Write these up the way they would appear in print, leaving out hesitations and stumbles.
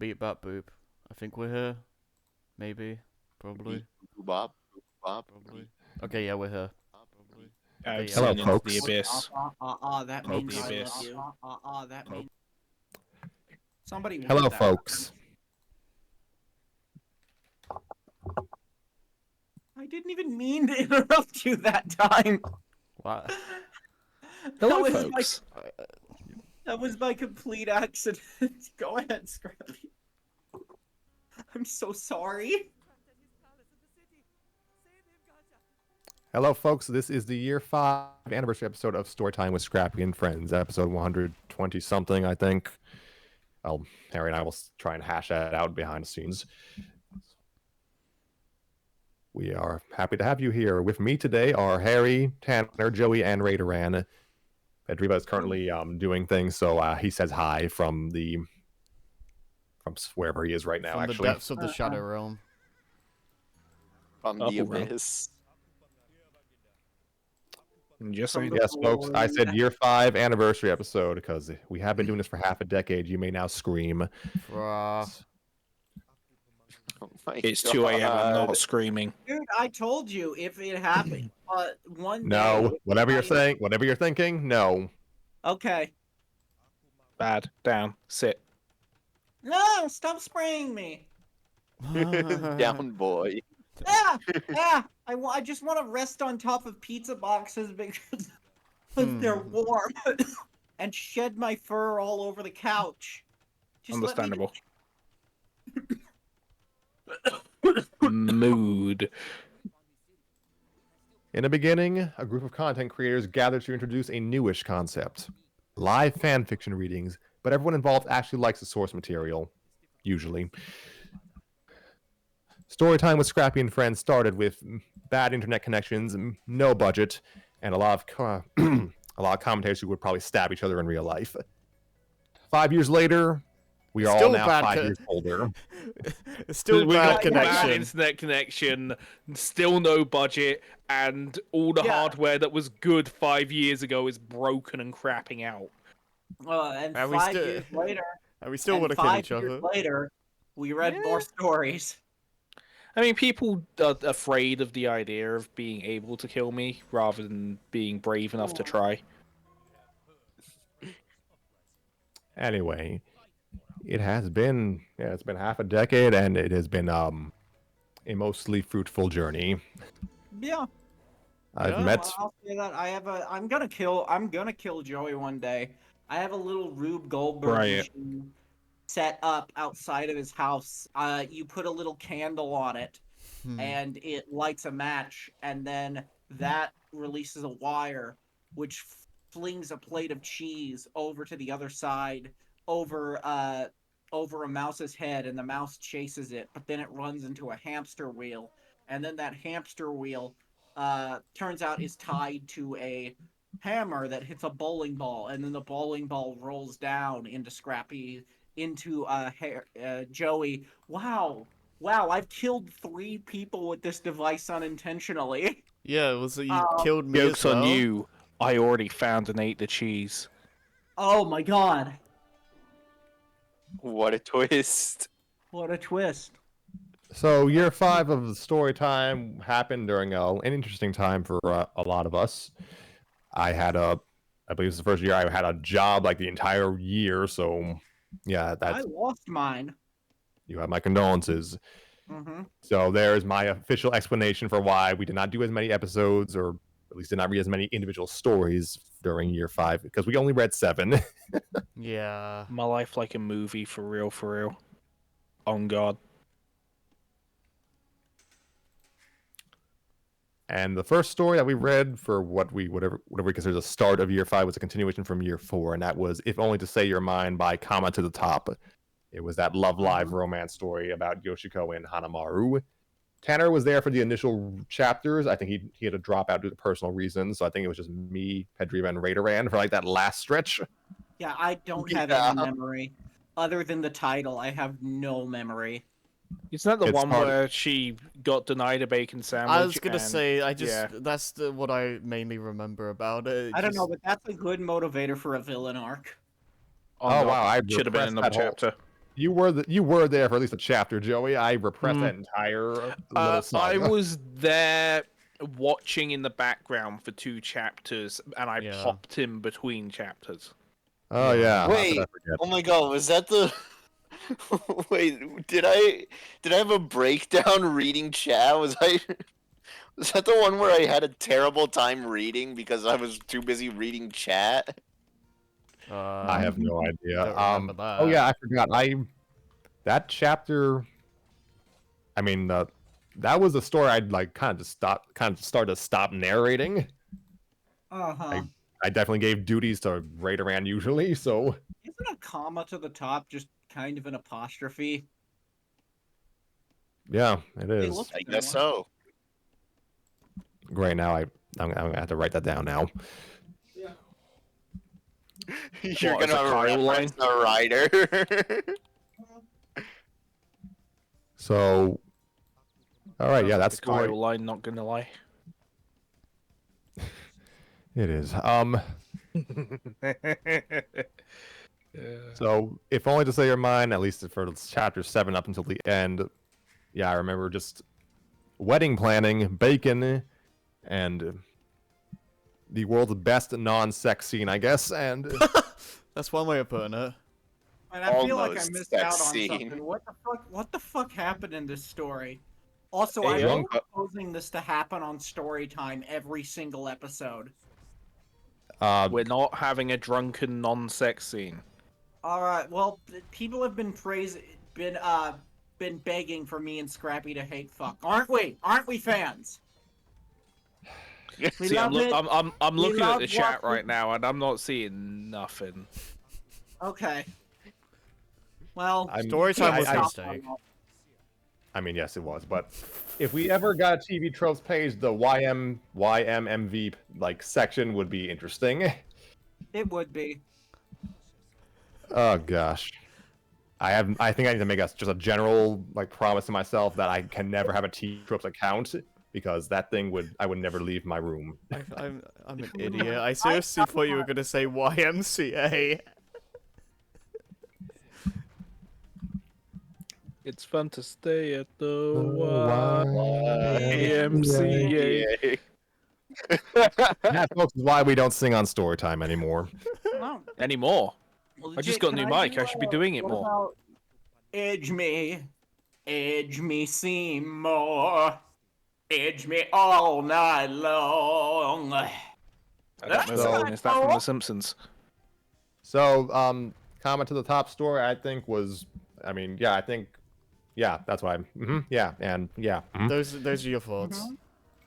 Beat bap boop. I think we're here. Maybe. Probably. Bob. Probably. Okay, yeah, we're here. I've yeah. seen Hello, into folks. the abyss. That Hope means the I abyss. love you. That means somebody word Hello, that. folks. I didn't even mean to interrupt you that time. What? Hello, was folks. That was my complete accident. Go ahead, Scrappy. I'm so sorry. Hello, folks. This is the year 5 anniversary episode of Storytime with Scrappy and Friends, episode 120 something, I think. Well, Harry and I will try and hash that out behind the scenes. We are happy to have you here. With me today are Harry, Tanner, Joey, and Raideran. Pedriva is currently doing things, so he says hi from wherever he is right now. From Actually, the depths of the Shadow Realm. From the Oh, wow. abyss. Just From saying. the- yes, folks. I said year 5 anniversary episode because we have been doing this for half a decade. You may now scream. Fra. Oh my It's 2 a.m. I'm God. not screaming. Dude, I told you if it happened. One No, day. whatever you're I- saying, whatever you're thinking, no. Okay. Bad. Down. Sit. No, stop spraying me. Down boy. I just want to rest on top of pizza boxes because they're warm and shed my fur all over the couch. Just Understandable. Mood. In the beginning, a group of content creators gathered to introduce a newish concept. Live fan fiction readings, but everyone involved actually likes the source material. Usually. Storytime with Scrappy and Friends started with bad internet connections, no budget, and a lot of commentators who would probably stab each other in real life. 5 years later, we are all Still now bad 5 years older. Still We bad got connection. bad internet connection, still no budget, and all the hardware that was good 5 years ago is broken and crapping out. And And we 5 still- years later, And we still and want to kill 5 each years other. later, we read more stories. I mean, people are afraid of the idea of being able to kill me rather than being brave enough to try. Anyway, it's been half a decade, and it has been a mostly fruitful journey. Yeah. I've Yeah. met I'll say that I'm gonna kill Joey one day. I have a little Rube Goldberg Right. machine set up outside of his house. You put a little candle on it, and it lights a match, and then that releases a wire, which flings a plate of cheese over to the other side, over a mouse's head, and the mouse chases it. But then it runs into a hamster wheel, and then that hamster wheel turns out is tied to a hammer that hits a bowling ball, and then the bowling ball rolls down into Scrappy, into Joey. Wow, I've killed 3 people with this device unintentionally. Yeah, was it you killed me Joke's as well? on you. I already found and ate the cheese. Oh my god, What a twist. what a twist. So year 5 of the story time happened during an interesting time for a lot of us. I believe it's the first year I had a job like the entire year. So yeah, I lost mine. you have my condolences. Mm-hmm. So there's my official explanation for why we did not do as many episodes, or at least did not read as many individual stories during year 5, because we only read 7. Yeah. My life like a movie, for real, for real. On God. And the first story that we read for whatever we consider the start of year 5 was a continuation from year 4, and that was If Only to Say Your Mind by Kama to the Top. It was that Love Live romance story about Yoshiko and Hanamaru. Tanner was there for the initial chapters. I think he had to drop out due to personal reasons, so I think it was just me, Pedriva, and Raideran for like that last stretch. Yeah, I don't have Yeah. any memory. Other than the title, I have no memory. Isn't that the It's one hard- where she got denied a bacon sandwich? I was gonna and- say, yeah. that's what I mainly remember about it. I don't know, but that's a good motivator for a villain arc. Oh, wow, I should have been repressed another that whole- chapter. You were there for at least a chapter, Joey. I repressed that entire little I saga. was there watching in the background for 2 chapters, and I Yeah. popped in between chapters. Oh yeah. How Wait. could I forget? Oh my god, was that the? Wait, did I have a breakdown reading chat? Was that the one where I had a terrible time reading because I was too busy reading chat? I have no idea. Don't remember Oh that. yeah, I forgot. That chapter. I mean, that was the story I'd like kind of started to stop narrating. Uh-huh. I definitely gave duties to Raideran usually, so Isn't a comma to the top just kind of an apostrophe? yeah, it They is. look I guess similar. so. Great. Now I'm gonna have to write that down now. You're What, as a gonna Kyle reference the writer. So, all right, yeah, that's the Kyle story. line, not gonna lie. It is. Yeah. So, if only to say your mind, at least for chapter 7 up until the end, yeah, I remember just wedding planning, bacon, and the world's best non-sex scene, I guess. And That's one way of putting it. And I feel like I Almost missed out on sex scene. something. What the fuck happened in this story? Also, Hey, I'm Drunk- proposing this to happen on story time every single episode. We're not having a drunken non-sex scene. All right. Well, people have been been begging for me and Scrappy to hate fuck, aren't we? Aren't we fans? We See, I'm, love it. I'm We looking at love the chat watching- right now, and I'm not seeing nothing. Okay. Well, Story time was a stop mistake. on I mean, yes, it was. But if we ever got a TV tropes page, the YMMV like section would be interesting. that. It would be. Oh gosh. I think I need to make just a general like promise to myself that I can never have a TV tropes account because that thing I would never leave my room. I'm an idiot. I seriously thought you were gonna say YMCA. It's fun to stay at the YMCA. That, folks, is why we don't sing on Storytime anymore. No. anymore. Well, I just legit, got a can new mic. do, I should be doing it what more. about edge me Seymour, edge me all night long. I don't know that one. Is that from The Simpsons? So, comment to the top story, I think was, I mean, yeah, that's why. Yeah, and yeah. Those are your thoughts.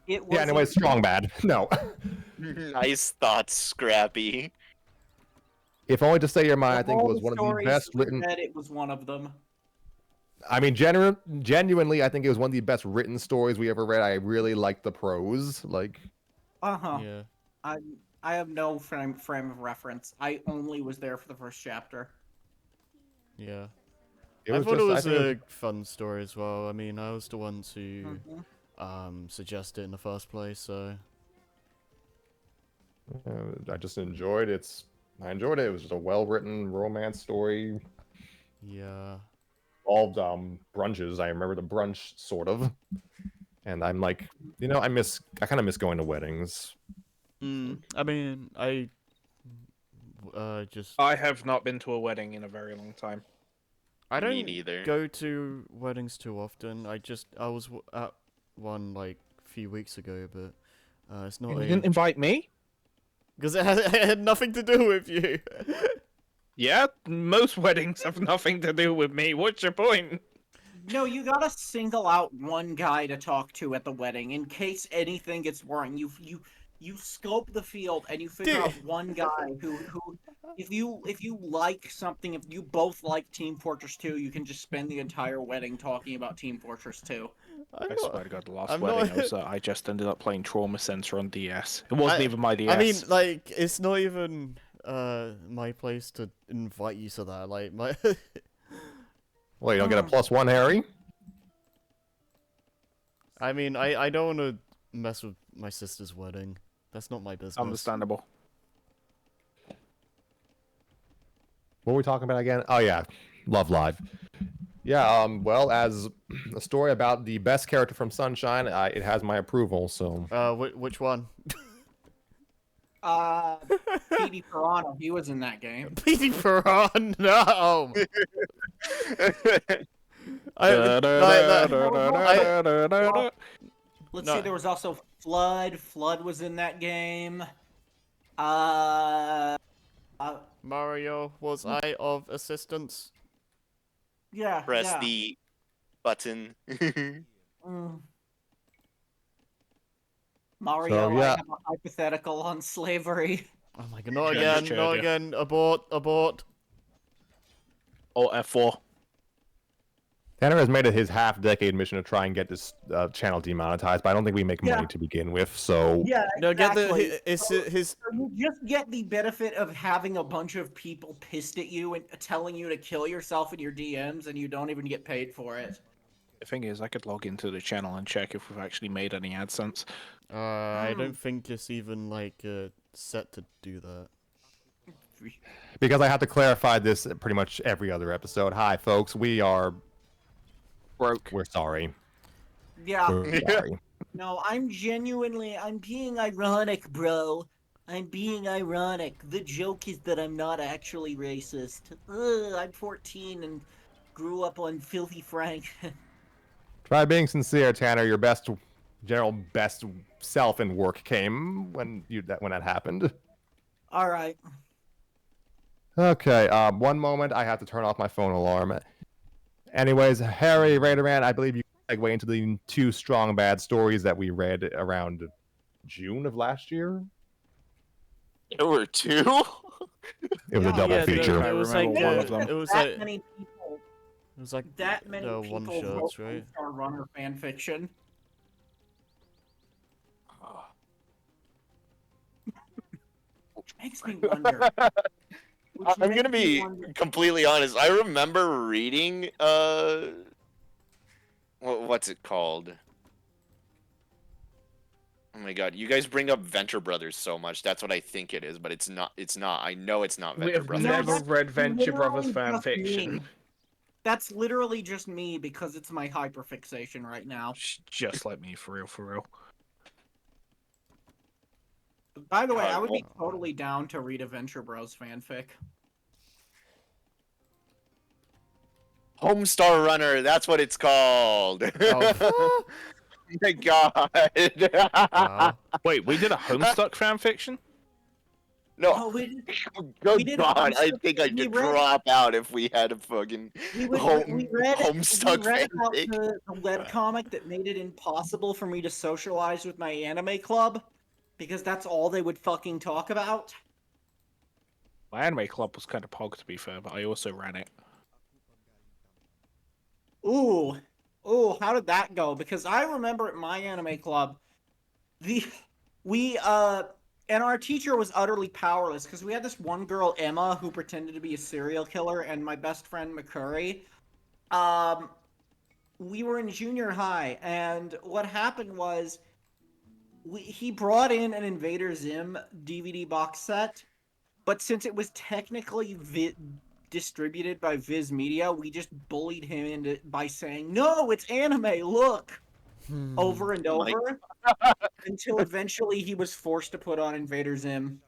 It was Yeah, anyway, strong bad. No. Nice thoughts, Scrappy. If only to say your mind, I think it was one of the best written. It was one of them. I mean, genuinely, I think it was one of the best written stories we ever read. I really liked the prose. Like, Uh-huh. Yeah. I have no frame of reference. I only was there for the first chapter. Yeah. it I was thought it was just, I a think fun story as well. I mean, I was the one to Mhm. suggest it in the first place, so I just enjoyed it. I enjoyed it. It was just a well-written romance story. yeah. Involved brunches. I remember the brunch sort of, and I'm like, I kind of miss going to weddings. I mean, I just I have not been to a wedding in a very long time. I Me don't neither. go to weddings too often. I was at one like a few weeks ago, but it's not You didn't invite me? because it had nothing to do with you. Yeah, most weddings have nothing to do with me. What's your point? No, you gotta single out one guy to talk to at the wedding in case anything gets wrong. You scope the field and you figure out one guy who if you like something, if you both like Team Fortress 2, you can just spend the entire wedding talking about Team Fortress 2. I'm I not- swear to God, the last I'm wedding not- I just ended up playing Trauma Center on DS. It wasn't even my DS. I mean, like, it's not even my place to invite you to that. Like, my Well, you don't get a +1, Harry. I mean, I don't want to mess with my sister's wedding. That's not my business. understandable. What were we talking about again? Oh yeah, Love Live. Yeah, well, as a story about the best character from Sunshine, it has my approval, so... Which one? Petey Piranha, he was in that game. Petey Piranha. No. Let's No. see, there was also Flood. Flood was in that game. Uh, Mario was I of assistance. yeah. Press yeah. the button. Mm. Mario, So, yeah. I have a hypothetical on slavery. Oh my god, not Yeah, again, not again. Abort. Or F4. Tanner has made it his half-decade mission to try and get this channel demonetized, but I don't think we make money Yeah. to begin with, so... Yeah, No, exactly. get the his. So you just get the benefit of having a bunch of people pissed at you and telling you to kill yourself in your DMs, and you don't even get paid for it. The thing is, I could log into the channel and check if we've actually made any AdSense. I don't think it's even like set to do that. Because I have to clarify this pretty much every other episode. Hi, folks, we are... Broke. We're sorry. Yeah. We're sorry. No, I'm being ironic, bro. I'm being ironic. The joke is that I'm not actually racist. I'm 14 and grew up on Filthy Frank. Try being sincere, Tanner. Your general best self in work came when that happened. All right. Okay, one moment. I have to turn off my phone alarm. Anyways, Harry Raiderman, I believe you segue into the 2 strong bad stories that we read around June of last year. There were 2? It was a Yeah, double yeah, feature. It was remember like one of them. it was that like many people. it was like That many one people shots, wrote right? Star Runner fan fiction. Which makes me wonder. I'm gonna be completely honest. I remember reading what's it called? Oh my god, you guys bring up Venture Brothers so much. That's what I think it is, but it's not. It's not. I know it's not We Venture have Brothers. never read Venture Brothers Literally fan just fiction. me. That's literally just me because it's my hyperfixation right now. Just like me, for real. By the way, God, I would be well- totally down to read a Venture Bros fanfic. Homestar Runner. That's what it's called. Oh. My god. Wow. Wait, we did a Homestuck fan fiction? No. Oh, we Good did god. I Homestuck- think I'd we read- drop out if we had a fucking we read Homestuck about fanfic. the webcomic that made it impossible for me to socialize with my anime club because that's all they would fucking talk about. My anime club was kind of pog, to be fair, but I also ran it. Ooh, how did that go? Because I remember at my anime club, and our teacher was utterly powerless because we had this one girl, Emma, who pretended to be a serial killer, and my best friend, McCurry. We were in junior high, and what happened was he brought in an Invader Zim DVD box set, but since it was technically distributed by Viz Media, we just bullied him into by saying, "No, it's anime. Look," over and Oh my over, until eventually he was forced to put on Invader Zim.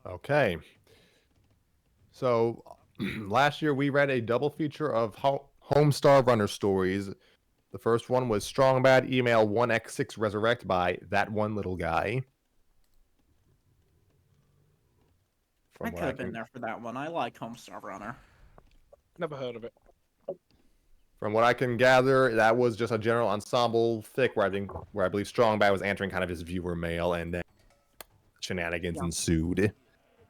Okay. So, last year we read a double feature of Homestar Runner stories. The first one was Strong Bad Email 1x6 Resurrect by That One Little Guy. I could have been there for that one. I like Homestar Runner. Never heard of it. From what I can gather, that was just a general ensemble fic where I believe Strong Bad was answering kind of his viewer mail, and then shenanigans ensued.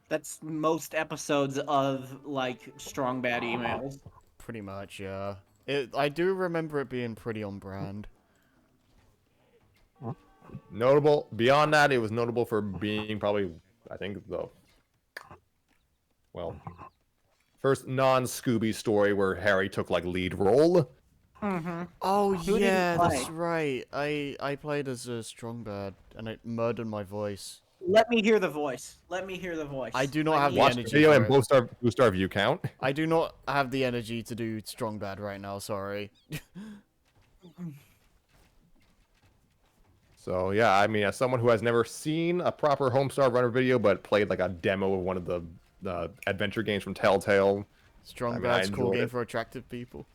That's most episodes of like Strong Bad emails. Pretty much, yeah. I do remember it being pretty on brand. Notable beyond that, it was notable for being probably, I think, first non-Scooby story where Harry took like lead role. Mm-hmm. Oh Who did yeah, you play? that's right. I played as a strong bad, and it murdered my voice. Let me hear the voice. Let me hear the voice. I do not have the need- Watch the energy video for and it. boost our view count. I do not have the energy to do strong bad right now. Sorry. So yeah, I mean, as someone who has never seen a proper Homestar Runner video, but played like a demo of one of the adventure games from Telltale, Strong I mean, bad's I cool enjoyed game it. for attractive people.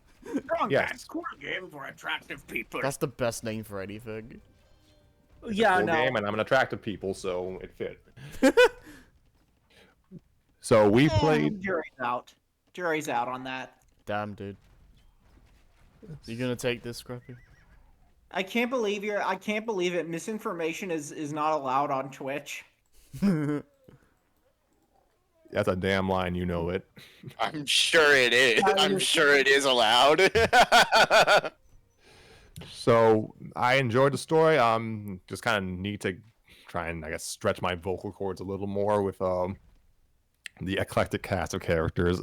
Strong Yes. Bad's cool game for attractive people. That's the best name for anything. It's Yeah, a cool no. game, and I'm an attractive people, so it fit. So we played. Jury's out. Jury's out on that. Damn, dude. You gonna take this, Scrappy? I can't believe it. Misinformation is not allowed on Twitch. That's a damn line, you know it. I'm sure it is. I'm sure it is allowed. So I enjoyed the story. Just kind of need to try and I guess stretch my vocal cords a little more with the eclectic cast of characters.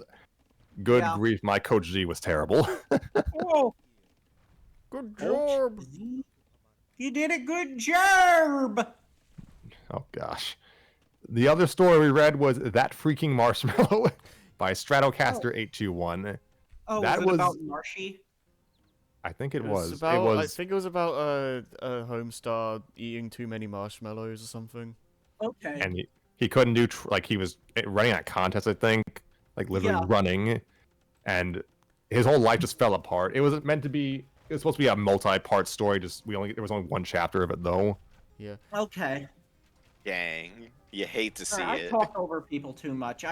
Good Yeah. grief, my Coach G was terrible. Whoa, Good job. you did a good job. Oh gosh. The other story we read was That Freaking Marshmallow by Stratocaster821. Oh, That was it was- about Marshy? I think it was. About, it was. I think it was about a Homestar eating too many marshmallows or something. Okay. And he couldn't do like he was running that contest. I think like literally Yeah. running, and his whole life just fell apart. It was meant to be. It was supposed to be a multi-part story. Just there was only one chapter of it though. Yeah. Okay. Dang. You hate to see I it. talk over people too much.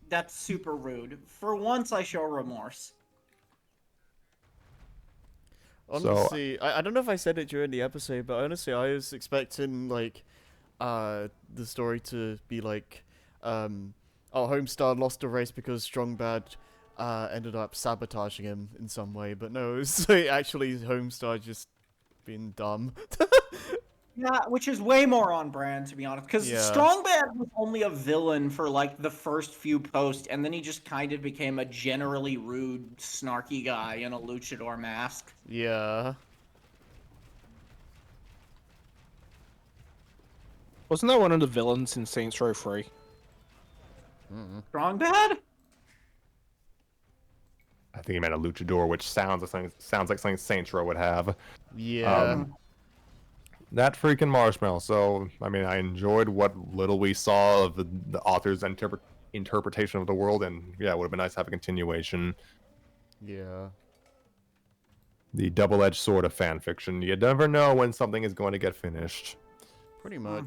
That's super rude. For once, I show remorse. Honestly, I don't know if I said it during the episode, but honestly, I was expecting like, the story to be like, Homestar lost a race because Strong Bad, ended up sabotaging him in some way. But no, it was like, actually Homestar just being dumb. Yeah, which is way more on brand, to be honest. Because Yeah. Strong Bad was only a villain for like the first few posts, and then he just kind of became a generally rude, snarky guy in a luchador mask. Yeah. Wasn't that one of the villains in Saints Row 3? Strong Bad? I think he meant a luchador, which sounds like something Saints Row would have. Yeah. That freaking marshmallow. So I mean, I enjoyed what little we saw of the author's interpretation of the world, and yeah, it would have been nice to have a continuation. Yeah. The double-edged sword of fan fiction. You never know when something is going to get finished. Pretty much.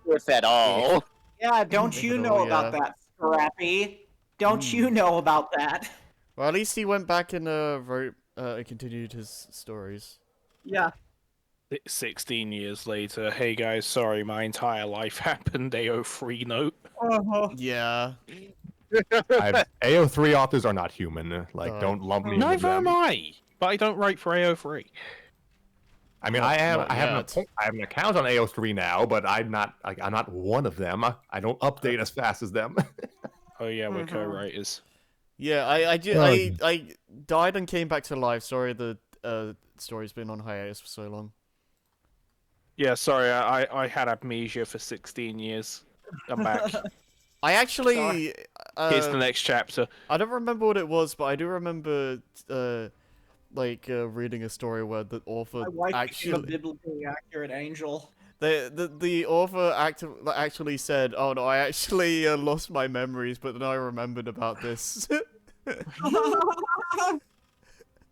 If at all. Yeah, don't If you at know all, about yeah. that, Scrappy? Don't you know about that? Well, at least he went back and wrote, continued his stories. Yeah. 16 years later, hey guys, sorry, my entire life happened. AO3 note. Uh-huh. Yeah. AO3 authors are not human. Like, don't lump me in with Neither them. am I, but I don't write for AO3. I mean, Not- I have not I have, yet. I have an account on AO3 now, but I'm not one of them. I don't update as fast as them. Oh yeah, we're Mhm. co-writers. Yeah, I died and came back to life. Sorry, the story's been on hiatus for so long. Yeah, sorry, I had amnesia for 16 years. I'm back. I actually, Sorry. Here's the next chapter. I don't remember what it was, but I do remember, reading a story where the author My wife became a actually, biblically accurate angel. the author actually said, "Oh no, I actually lost my memories, but then I remembered about this."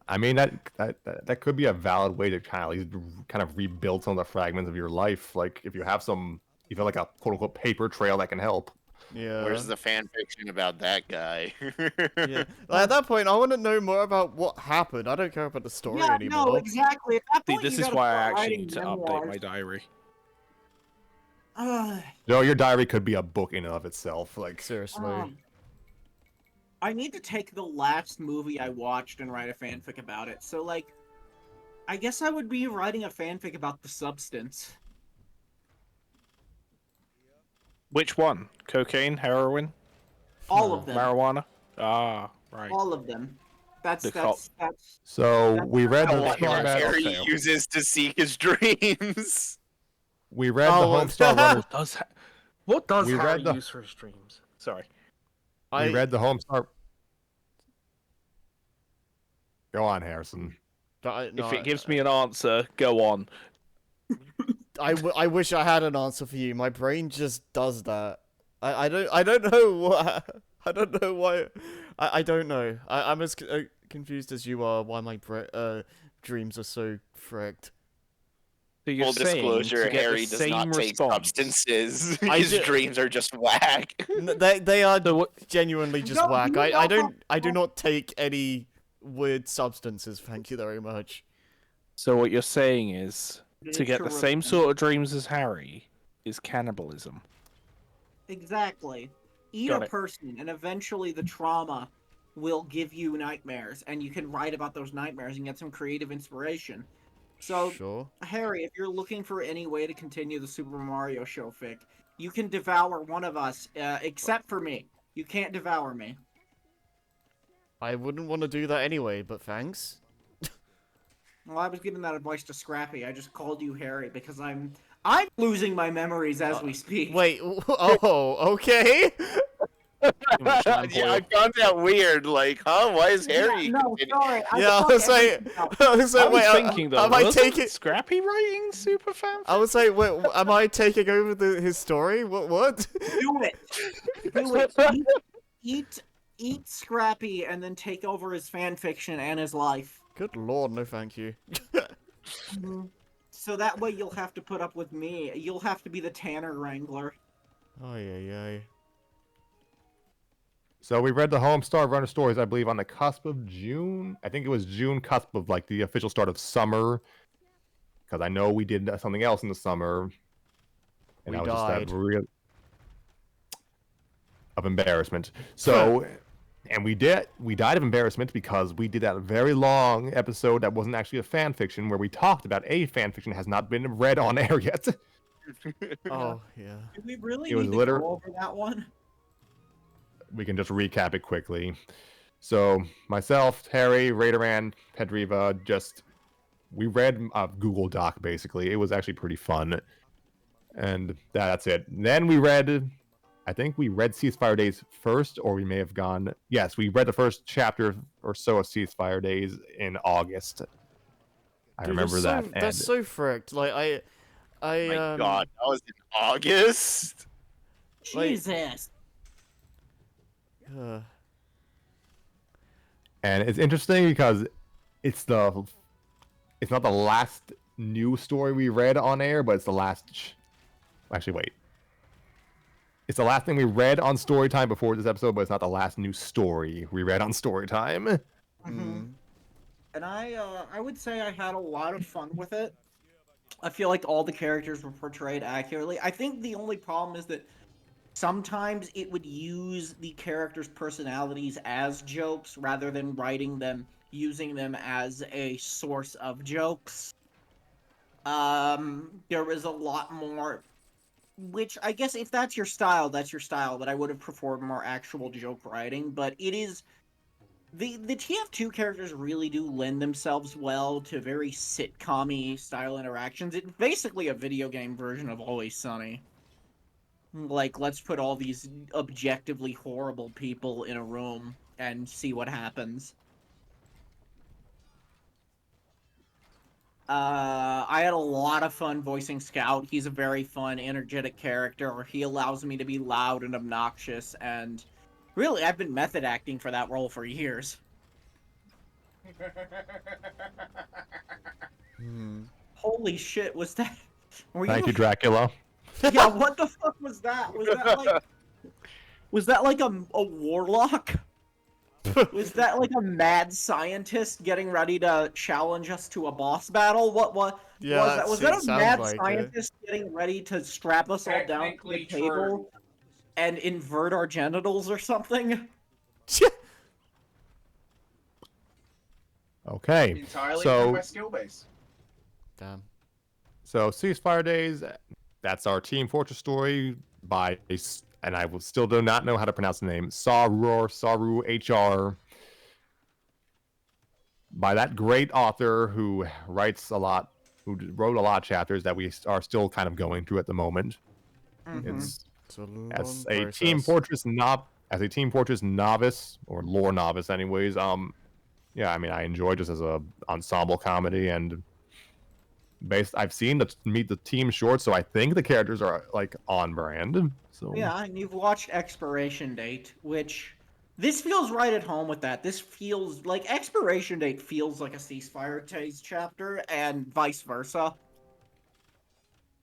I mean, that could be a valid way to kind of rebuild some of the fragments of your life. Like, if you have like a quote unquote paper trail that can help. Yeah. Where's the fan fiction about that guy? Yeah. Like, at that point, I want to know more about what happened. I don't care about the story Yeah, anymore. no, exactly. At that See, point, this you is gotta why I start actually writing need to update memoirs. my diary. No, your diary could be a book in and of itself. Like, Seriously. I need to take the last movie I watched and write a fanfic about it. So, like, I guess I would be writing a fanfic about The Substance. Which one? Cocaine, heroin, All of them. marijuana? Ah, right. All of them. That's The that's that's so we read the What Strong Bad. Harry Tale. uses to seek his dreams. We read Oh, the Homestar Runner. Does What does We Harry read the- use for his dreams? Sorry. We read the Homestar. Go on, Harrison. If it gives me an answer, go on. I wish I had an answer for you. My brain just does that. I don't know what I don't know why. I don't know. I'm as confused as you are why my dreams are so fricked. So you're Full saying disclosure, to get Harry the does same not take response. substances. I His ju- dreams are just whack. They are So what? genuinely just No, whack. you I do know- not take any weird substances. Thank you very much. So what you're saying is to get the Nature same of- sort of dreams as Harry is cannibalism. Exactly. Eat Got a it. person, and eventually the trauma will give you nightmares, and you can write about those nightmares and get some creative inspiration. So, Sure. Harry, if you're looking for any way to continue the Super Mario show fic, you can devour one of us, except for me. You can't devour me. I wouldn't want to do that anyway, but thanks. Well, I was giving that advice to Scrappy. I just called you Harry because I'm losing my memories as we speak. Wait. Oh, okay. Too much lamp Yeah, oil. I found that weird. Like, huh? Why is Harry? Yeah, no, sorry. Yeah, I fuck was like, everything else. I was I like, was wait, thinking though, am I wasn't taking? Scrappy writing super fan? I was like, wait, am I taking over his story? What? Do it. Do it. Eat Scrappy and then take over his fan fiction and his life. Good lord, no thank you. So that way you'll have to put up with me. You'll have to be the Tanner Wrangler. Oh yeah. So we read the Homestar Runner stories, I believe, on the cusp of June. I think it was June, cusp of like the official start of summer. Because I know we did something else in the summer. And We that was died. just that real of embarrassment. So, and we died of embarrassment because we did that very long episode that wasn't actually a fan fiction where we talked about a fan fiction has not been read on air yet. Oh yeah. Do we really It was need to liter- go over that one? We can just recap it quickly. So myself, Harry, Raiderman, Pedriva, we read a Google Doc basically. It was actually pretty fun, and that's it. Then I think we read Ceasefire Days first, or we may have gone. Yes, we read the first chapter or so of Ceasefire Days in August. I Dude, remember that. And That's so fricked. Like I My God, that was in August. Like- Jesus. And it's interesting because it's not the last new story we read on air, but it's the last. Actually, wait. It's the last thing we read on Storytime before this episode, but it's not the last new story we read on Storytime. Mhm. And I would say I had a lot of fun with it. I feel like all the characters were portrayed accurately. I think the only problem is that sometimes it would use the characters' personalities as jokes rather than using them as a source of jokes. There was a lot more, which I guess if that's your style, that's your style, but I would have preferred more actual joke writing. But it is the TF2 characters really do lend themselves well to very sitcom-y style interactions. It's basically a video game version of Always Sunny. Like, let's put all these objectively horrible people in a room and see what happens. I had a lot of fun voicing Scout. He's a very fun, energetic character. He allows me to be loud and obnoxious, and really, I've been method acting for that role for years. Holy shit, was that... Thank you, Dracula. Yeah, what the fuck was that? Was that like a warlock? Was that like a mad scientist getting ready to challenge us to a boss battle? Yeah, was that a sounds mad like it. scientist getting ready to strap us all down to the table and invert our genitals or something? Okay. Entirely So- from my skill base. Damn. So Ceasefire Days, that's our Team Fortress story by, and I will still do not know how to pronounce the name, Saru HR, by that great author who wrote a lot of chapters that we are still kind of going through at the moment. Mhm. It's It's a long As a Team process. Fortress novice or lore novice, anyways. Yeah, I mean, I enjoy just as a ensemble comedy and I've seen the Meet the Team short, so I think the characters are like on brand. So Yeah, and you've watched Expiration Date, which this feels right at home with that. This feels like Expiration Date feels like a Ceasefire Days chapter, and vice versa.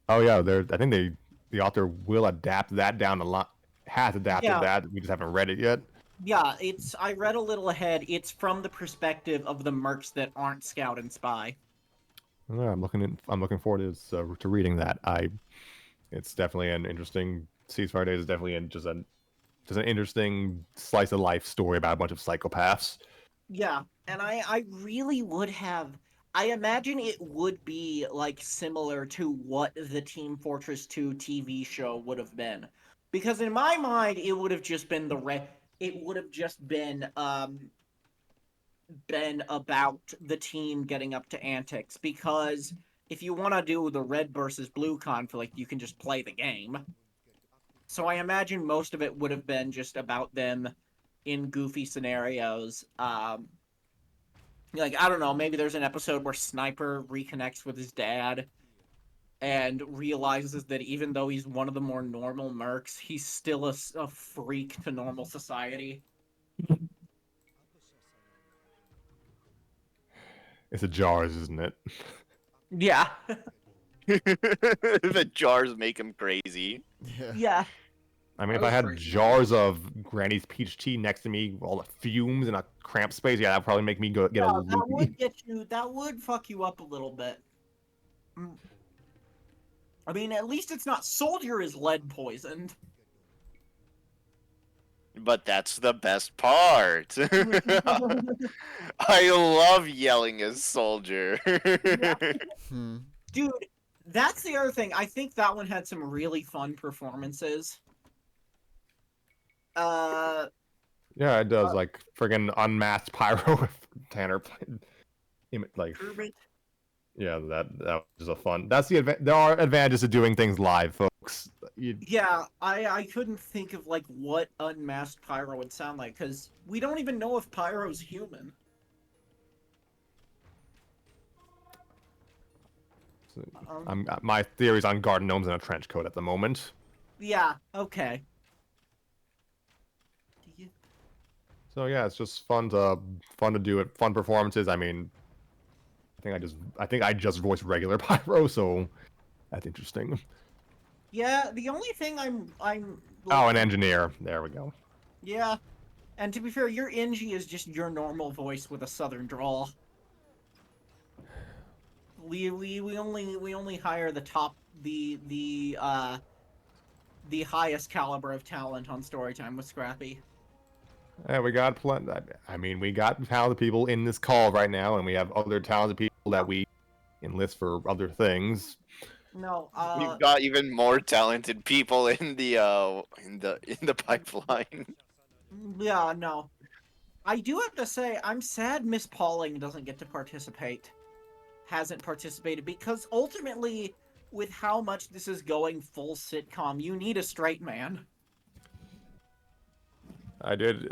oh yeah, I think the author will adapt that down the line. Has adapted Yeah, that. We just haven't read it yet. yeah. I read a little ahead. It's from the perspective of the mercs that aren't Scout and Spy. Yeah, I'm looking forward to reading that. It's definitely an interesting. Ceasefire Days is definitely just an interesting slice of life story about a bunch of psychopaths. Yeah, and I really would have. I imagine it would be like similar to what the Team Fortress 2 TV show would have been. Because in my mind it would have just been it would have just been about the team getting up to antics, because if you want to do the red versus blue conflict, you can just play the game. So I imagine most of it would have been just about them in goofy scenarios. Like, I don't know, maybe there's an episode where Sniper reconnects with his dad and realizes that even though he's one of the more normal mercs, he's still a freak to normal society. It's a jars, isn't it? Yeah. The jars make him crazy. Yeah. Yeah. I mean, I if I was had freaking jars of Granny's peach tea next to me, all the fumes in a cramped space, yeah, that'd probably make me get a Yeah, little that loopy. would that would fuck you up a little bit. Mm. I mean, at least it's not Soldier is lead poisoned. But that's the best part. I love yelling as Soldier. Hmm. Dude, that's the other thing. I think that one had some really fun performances. Uh, Yeah, it does. Like friggin' unmasked pyro with Tanner like Kermit. yeah, that was a fun. That's there are advantages to doing things live, folks. Yeah, I couldn't think of like what unmasked Pyro would sound like, because we don't even know if Pyro's human. My theory's on garden gnomes in a trench coat at the moment. Yeah, okay. So yeah, it's just fun to do it. Fun performances. I mean, I think I just voiced regular pyro, so that's interesting. Yeah, the only thing I'm Oh, an engineer. There we go. Yeah, and to be fair, your Inji is just your normal voice with a southern drawl. We only hire the top the highest caliber of talent on Storytime with Scrappy. Yeah, we got plenty. I mean, we got talented people in this call right now, and we have other talented people that we enlist for other things. No, We've got even more talented people in the pipeline. yeah, no. I do have to say, I'm sad Miss Pauling doesn't get to participate. Hasn't participated, because ultimately, with how much this is going full sitcom, you need a straight man. I did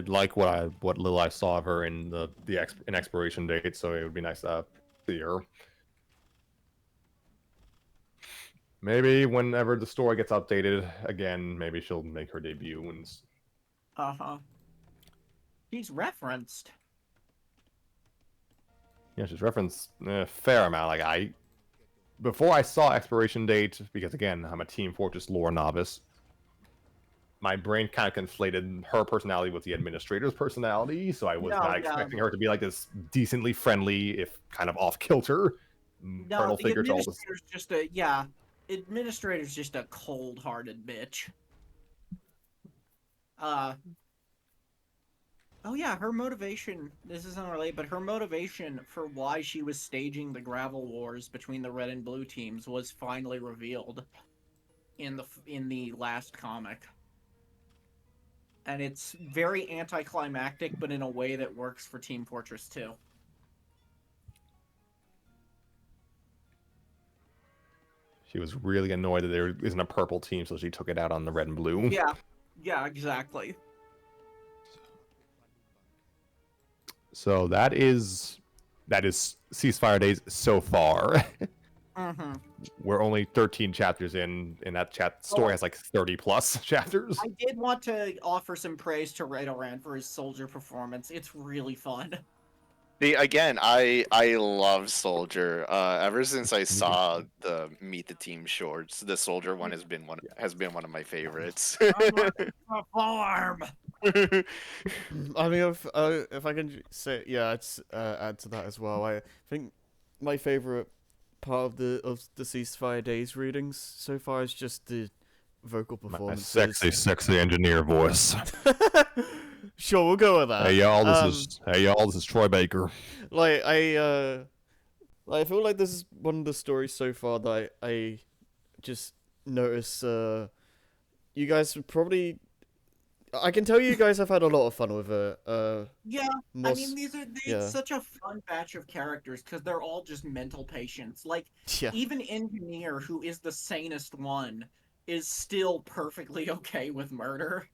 like what little I saw of her in in Expiration Date, so it would be nice to see her. Maybe whenever the story gets updated again, maybe she'll make her debut. And Uh-huh. She's referenced. yeah, she's referenced a fair amount. Like before I saw Expiration Date, because again, I'm a Team Fortress lore novice, my brain kind of conflated her personality with the administrator's personality, so I was not expecting her to be like this decently friendly, if kind of off kilter, No, the figure to all this. Administrator's just a cold-hearted bitch. Oh yeah, her motivation, this is unrelated, but her motivation for why she was staging the gravel wars between the red and blue teams was finally revealed in the last comic. And it's very anticlimactic, but in a way that works for Team Fortress 2. She was really annoyed that there isn't a purple team, so she took it out on the red and blue. Yeah, exactly. So that is Ceasefire Days so far. Mm-hmm. We're only 13 chapters in, and that story has like 30 plus chapters. I did want to offer some praise to Radoran for his soldier performance. It's really fun. See, again, I love Soldier. Ever since I saw the Meet the Team shorts, the Soldier one has been one of my favorites. Perform. I mean, if I can say, yeah, I'd add to that as well. I think my favorite part of the Ceasefire Days readings so far is just the vocal My performances. sexy engineer voice. Sure, we'll go with that. Hey y'all, this is Troy Baker. Like I feel like this is one of the stories so far that I just noticed. You guys probably. I can tell you guys have had a lot of fun with it. Yeah, I mean, it's yeah. such a fun batch of characters because they're all just mental patients. Like, Yeah. even Engineer, who is the sanest one, is still perfectly okay with murder.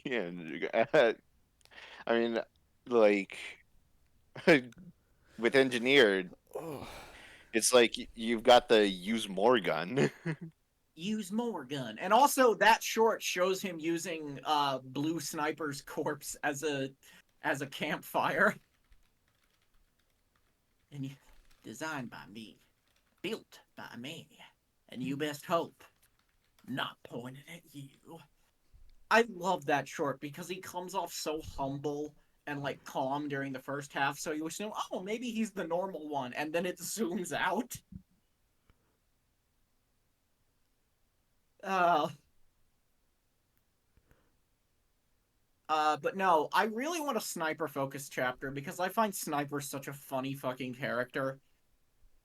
Yeah, I mean, like with Engineered, it's like you've got the use more gun. Use more gun, and also that short shows him using Blue Sniper's corpse as a campfire. And designed by me, built by me, and you best hope not pointed at you. I love that short because he comes off so humble and like calm during the first half, so you assume, oh, maybe he's the normal one, and then it zooms out. But no, I really want a Sniper focused chapter because I find Sniper such a funny fucking character.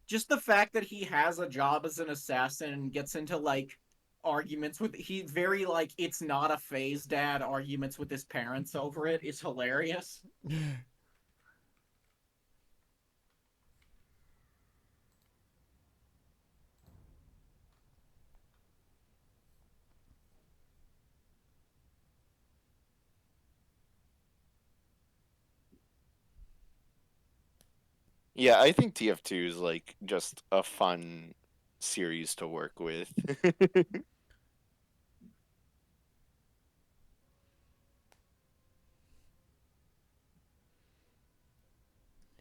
Just the fact that he has a job as an assassin and gets into like arguments with very like it's not a phase dad arguments with his parents over it is hilarious. Yeah, I think TF2 is like just a fun series to work with.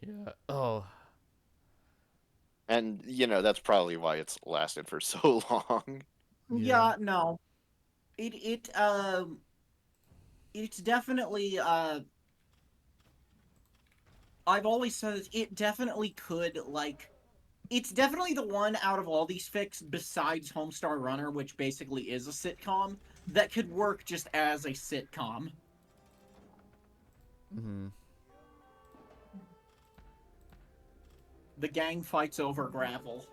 Yeah. Oh. And that's probably why it's lasted for so long. Yeah, no. It's definitely I've always said it definitely could like it's definitely the one out of all these fics besides Homestar Runner, which basically is a sitcom, that could work just as a sitcom. Mm-hmm. The gang fights over gravel.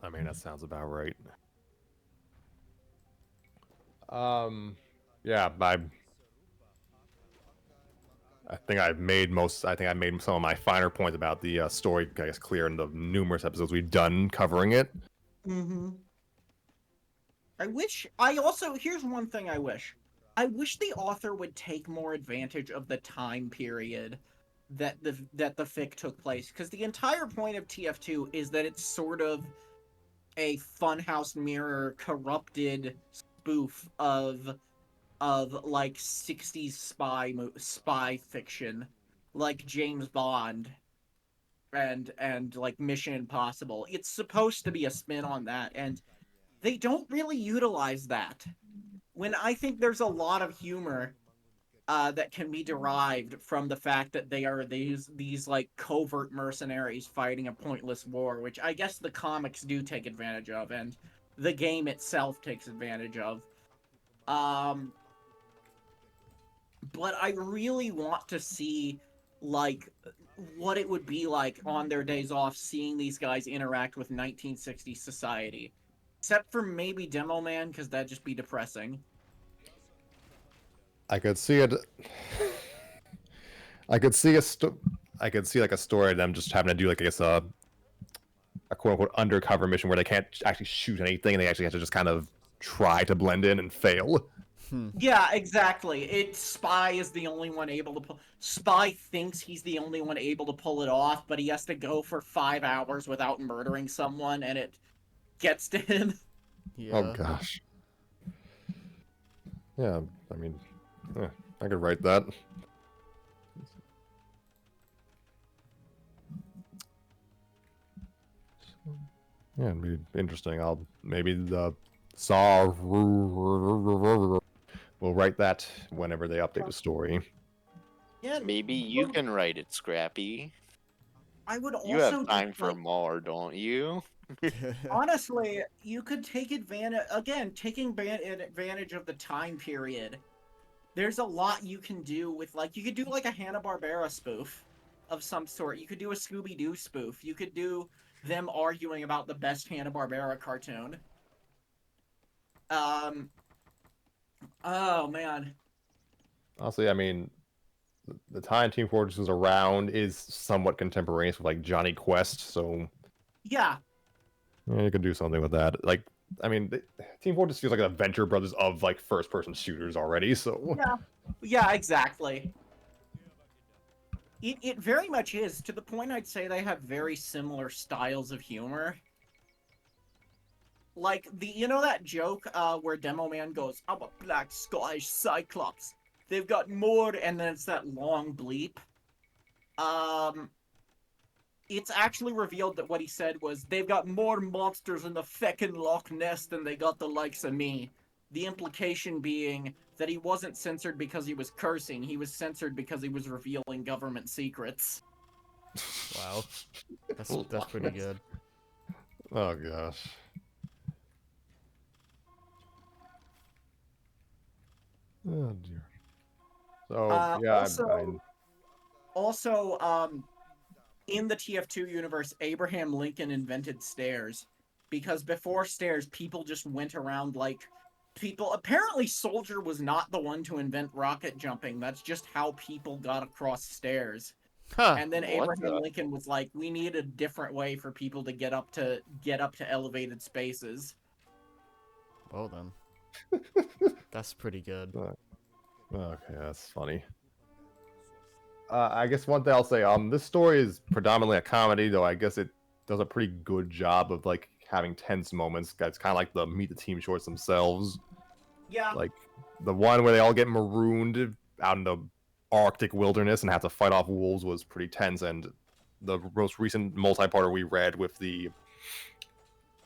I mean, that sounds about right. Yeah, I think I made some of my finer points about the story, I guess, clear in the numerous episodes we've done covering it. Mm-hmm. Here's one thing I wish. I wish the author would take more advantage of the time period that the fic took place, because the entire point of TF2 is that it's sort of a funhouse mirror corrupted spoof of like 60s spy fiction, like James Bond and like Mission Impossible. It's supposed to be a spin on that, and they don't really utilize that. When I think there's a lot of humor that can be derived from the fact that they are these like covert mercenaries fighting a pointless war, which I guess the comics do take advantage of, and the game itself takes advantage of. But I really want to see like what it would be like on their days off seeing these guys interact with 1960s society. Except for maybe Demo Man, because that'd just be depressing. I could see it. I could see I could see like a story of them just having to do like I guess a quote unquote undercover mission where they can't actually shoot anything and they actually have to just kind of try to blend in and fail. Yeah, exactly. Spy is the only one able to pull. Spy thinks he's the only one able to pull it off, but he has to go for 5 hours without murdering someone, and it gets to him. Yeah. Oh gosh. Yeah, I mean, yeah, I could write that. Yeah, it'd be interesting. I'll maybe the Saw will write that whenever they update the story. Yeah, Maybe you can write it, Scrappy. I would You have also time just, for like, more, don't you? honestly, you could take advantage, again, taking advantage of the time period. There's a lot you can do with, like, you could do like a Hanna-Barbera spoof of some sort. You could do a Scooby-Doo spoof. You could do them arguing about the best Hanna-Barbera cartoon. Oh man. Honestly, I mean, the time Team Fortress is around is somewhat contemporaneous with like Johnny Quest, so Yeah. yeah, you could do something with that. Like, I mean, Team Fortress feels like the Venture Brothers of like first-person shooters already. So Yeah. Yeah, exactly. It very much is, to the point I'd say they have very similar styles of humor. Like you know that joke where Demo Man goes, "I'm a black Scottish Cyclops. They've got more," and then it's that long bleep. Um, it's actually revealed that what he said was, "They've got more monsters in the feckin' Loch Ness than they got the likes of me." The implication being that he wasn't censored because he was cursing, he was censored because he was revealing government secrets. Wow. That's pretty good. oh gosh. Oh dear. So yeah, Also, in the TF2 universe, Abraham Lincoln invented stairs, because before stairs, people just went around like people. Apparently, Soldier was not the one to invent rocket jumping. That's just how people got across stairs. Huh. And then What Abraham the- Lincoln was like, "We need a different way for people to get up to elevated spaces." Well then. That's pretty good. okay, that's funny. I guess one thing I'll say, this story is predominantly a comedy, though I guess it does a pretty good job of like having tense moments. It's kind of like the Meet the Team shorts themselves. Yeah. Like the one where they all get marooned out in the Arctic wilderness and have to fight off wolves was pretty tense, and the most recent multi-parter we read with the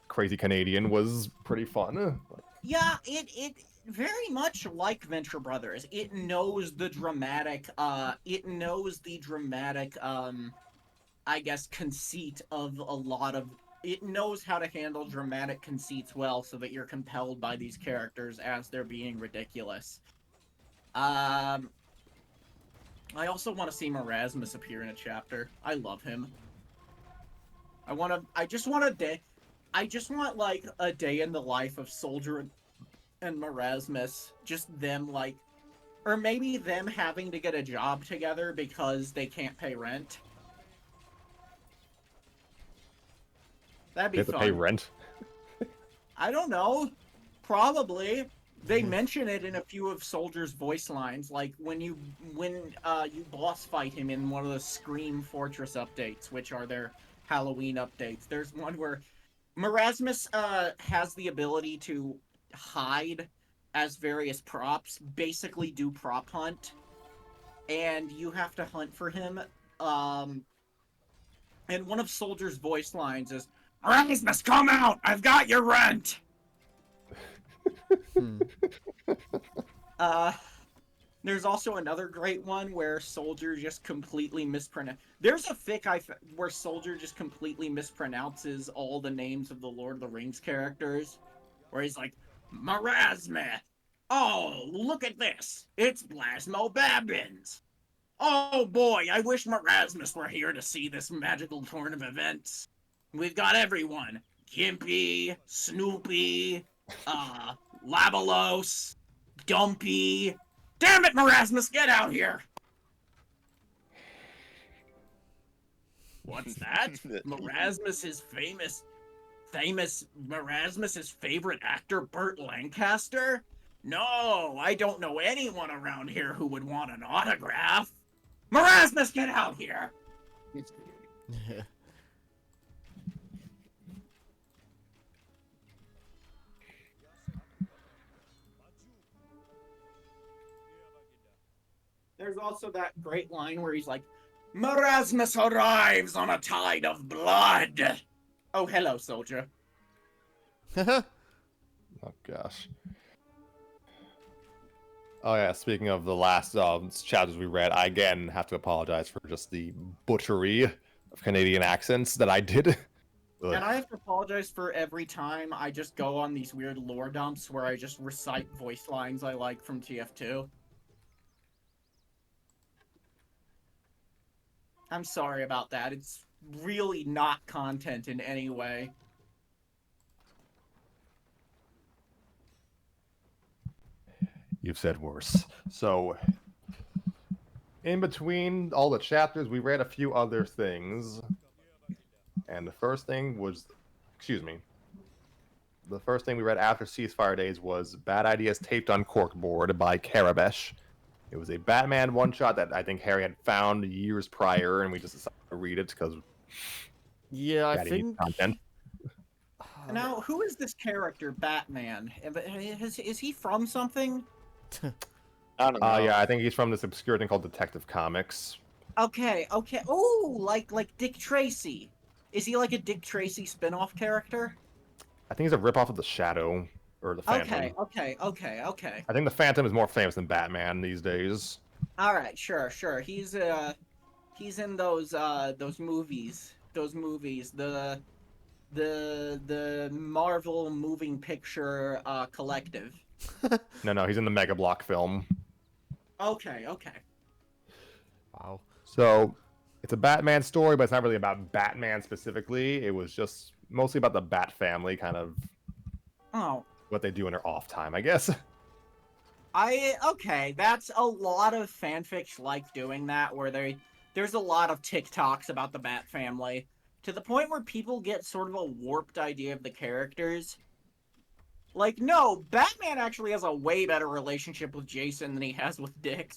crazy Canadian was pretty fun. Yeah, it very much like Venture Brothers. It knows the dramatic I guess conceit of a lot of it knows how to handle dramatic conceits well, so that you're compelled by these characters as they're being ridiculous. I also want to see Marasmus appear in a chapter. I love him. I just want like a day in the life of Soldier and Marasmus. Just them like, or maybe them having to get a job together because they can't pay rent. That'd be They have to fun. pay rent. I don't know. Probably. They mention it in a few of Soldier's voice lines, like when you boss fight him in one of the Scream Fortress updates, which are their Halloween updates. There's one where Marasmus has the ability to hide as various props, basically do prop hunt, and you have to hunt for him. And one of Soldier's voice lines is, "Marasmus, come out! I've got your rent!" Hmm. There's also another great one where Soldier just completely mispronounce. There's a fic where Soldier just completely mispronounces all the names of the Lord of the Rings characters, where he's like, "Marasmus! Oh, look at this! It's Blasmo Babbins! Oh boy, I wish Marasmus were here to see this magical turn of events. We've got everyone. Gimpy, Snoopy, Labalos, Dumpy. Damn it, Marasmus, get out here!" What's that? Marasmus's famous Marasmus's favorite actor, Burt Lancaster? No, I don't know anyone around here who would want an autograph. Marasmus, get out here! There's also that great line where he's like, Marasmus arrives on a tide of blood. Oh, hello, soldier. Oh gosh. Oh yeah, speaking of the last chapters we read, I again have to apologize for just the butchery of Canadian accents that I did. And I have to apologize for every time I just go on these weird lore dumps where I just recite voice lines I like from TF2. I'm sorry about that. It's really not content in any way. You've said worse. So, in between all the chapters, we read a few other things. And the first thing was, the first thing we read after Ceasefire Days was Bad Ideas Taped on Corkboard by Karabesh. It was a Batman one-shot that I think Harry had found years prior, and we just decided to read it because Yeah, I Daddy needs think. content. Now, who is this character, Batman? Is he from something? I don't know. Yeah, I think he's from this obscure thing called Detective Comics. Okay. Oh, like Dick Tracy. Is he like a Dick Tracy spin-off character? I think he's a ripoff of the Shadow or the Phantom. Okay. I think the Phantom is more famous than Batman these days. All right, sure. He's in those movies. The Marvel Moving Picture Collective. No, he's in the Mega Block film. Okay. Wow. So it's a Batman story, but it's not really about Batman specifically. It was just mostly about the Bat family, kind of Oh. what they do in their off time, I guess. Okay, that's a lot of fanfics like doing that, where there's a lot of TikToks about the Bat family, to the point where people get sort of a warped idea of the characters. Like, no, Batman actually has a way better relationship with Jason than he has with Dick.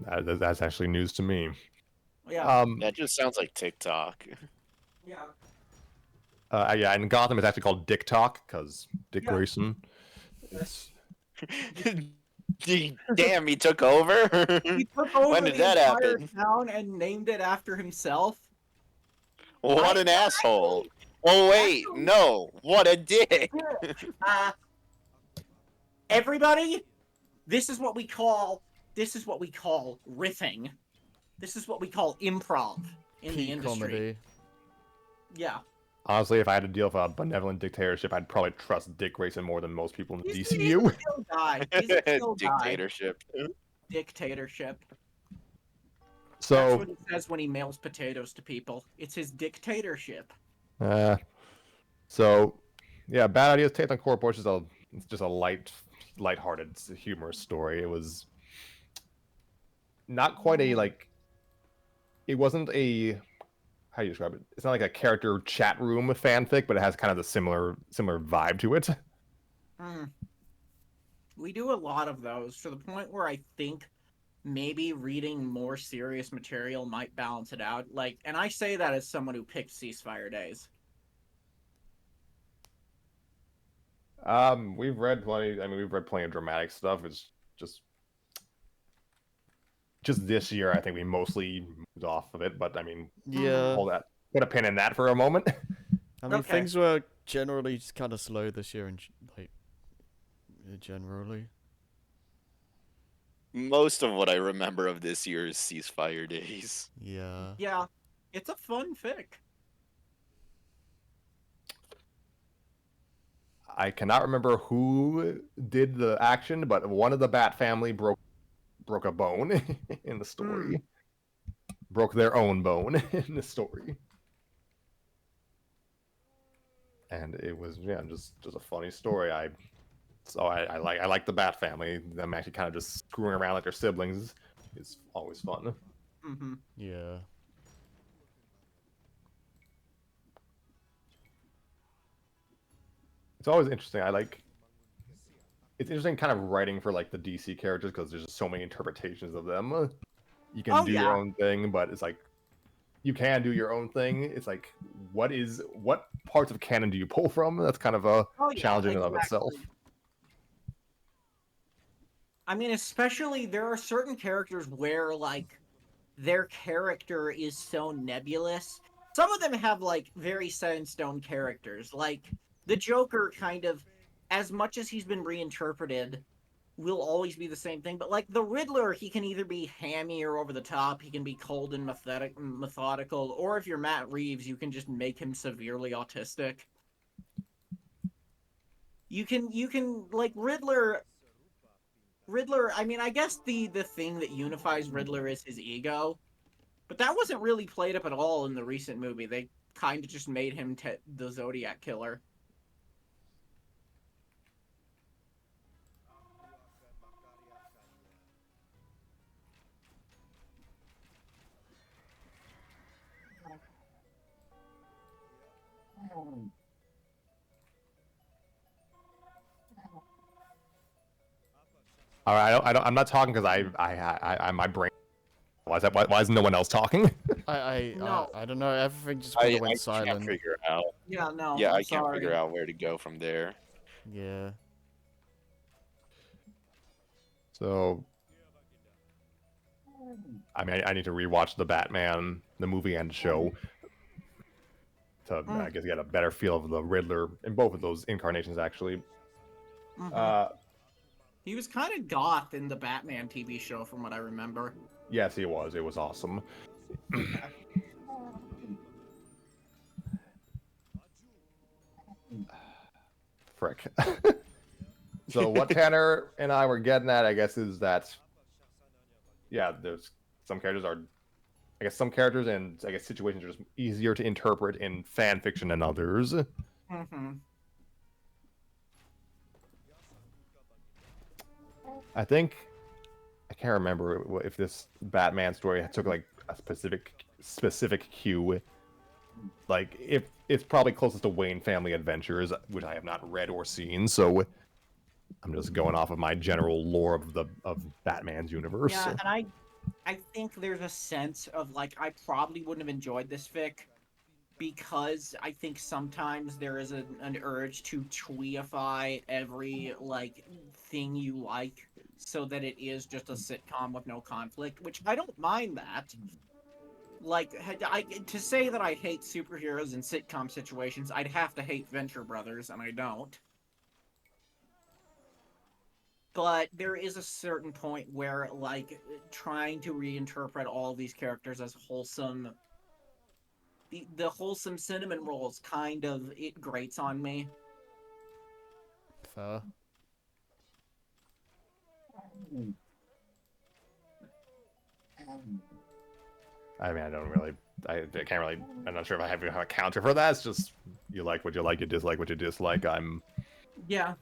That's actually news to me. Yeah. That just sounds like TikTok. Yeah. Yeah, in Gotham it's actually called Dick Talk because Dick Yeah. Grayson. It's... Damn, he took over? He took over When did the that entire happen? town and named it after himself. What an asshole. Oh, wait, no. What a dick. Everybody, this is what we call riffing. This is what we call improv in the Peak industry. comedy. Yeah. Honestly, if I had to deal with a benevolent dictatorship, I'd probably trust Dick Grayson more than most people in the He's DCU. a chill guy. He's a chill guy. Dictatorship. Dictatorship. That's So, what he says when he mails potatoes to people. It's his dictatorship. so yeah, Bad Ideas Taped on Corkboard is just a lighthearted, humorous story. It was not quite a it wasn't a, how do you describe it? It's not like a character chat room fanfic, but it has kind of the similar vibe to it. We do a lot of those, to the point where I think maybe reading more serious material might balance it out. And I say that as someone who picked Ceasefire Days. We've read plenty. I mean, we've read plenty of dramatic stuff. It's just this year, I think we mostly moved off of it. But I mean, Yeah. hold that. Put a pin in that for a moment. I mean, Okay. things were generally just kind of slow this year, and generally. Most of what I remember of this year is Ceasefire Days. Yeah. Yeah, it's a fun fic. I cannot remember who did the action, but one of the Bat family broke a bone in the story. Broke their own bone in the story. And it was just a funny story. I like the Bat family. Them actually kind of just screwing around like their siblings. is always fun. Mm-hmm. Yeah. It's always interesting. It's interesting kind of writing for like the DC characters because there's just so many interpretations of them. You can Oh, do your yeah. own thing, but it's like you can do your own thing. It's like what parts of canon do you pull from? That's kind of a Oh, yeah, challenge in and of itself. exactly. I mean, especially there are certain characters where like their character is so nebulous. Some of them have like very set in stone characters. Like the Joker kind of, as much as he's been reinterpreted, will always be the same thing. But like the Riddler, he can either be hammy or over the top, he can be cold and methodical, or if you're Matt Reeves, you can just make him severely autistic. You can like Riddler, I mean, I guess the thing that unifies Riddler is his ego, but that wasn't really played up at all in the recent movie. They kind of just made him the Zodiac killer. All right, I'm not talking because I my brain. Why is that? Why is no one else talking? No. I don't know. Everything just I kind I of went can't silent. figure out. Yeah, no, Yeah, I'm I can't figure sorry. out where to go from there. Yeah. So, I mean, I need to rewatch the Batman, the movie and show, to I guess get a better feel of the Riddler in both of those incarnations. Actually, Mhm. He was kind of goth in the Batman TV show, from what I remember. yes, he was. It was awesome. Okay. Frick. So what Tanner and I were getting at, I guess, is that yeah, there's some characters are, I guess, some characters and I guess situations are just easier to interpret in fan fiction than others. Mhm. I think I can't remember if this Batman story took like a specific cue. Like if it's probably closest to Wayne Family Adventures, which I have not read or seen, so I'm just going off of my general lore of Batman's universe. Yeah, and I think there's a sense of like I probably wouldn't have enjoyed this fic because I think sometimes there is an urge to tweeify every like thing you like so that it is just a sitcom with no conflict, which I don't mind that. Like to say that I hate superheroes in sitcom situations, I'd have to hate Venture Brothers, and I don't. But there is a certain point where like trying to reinterpret all of these characters as wholesome, the wholesome cinnamon rolls kind of it grates on me. Fair. I mean, I don't really, I can't really, I'm not sure if I have a counter for that. It's just you like what you like, you dislike what you dislike. Yeah.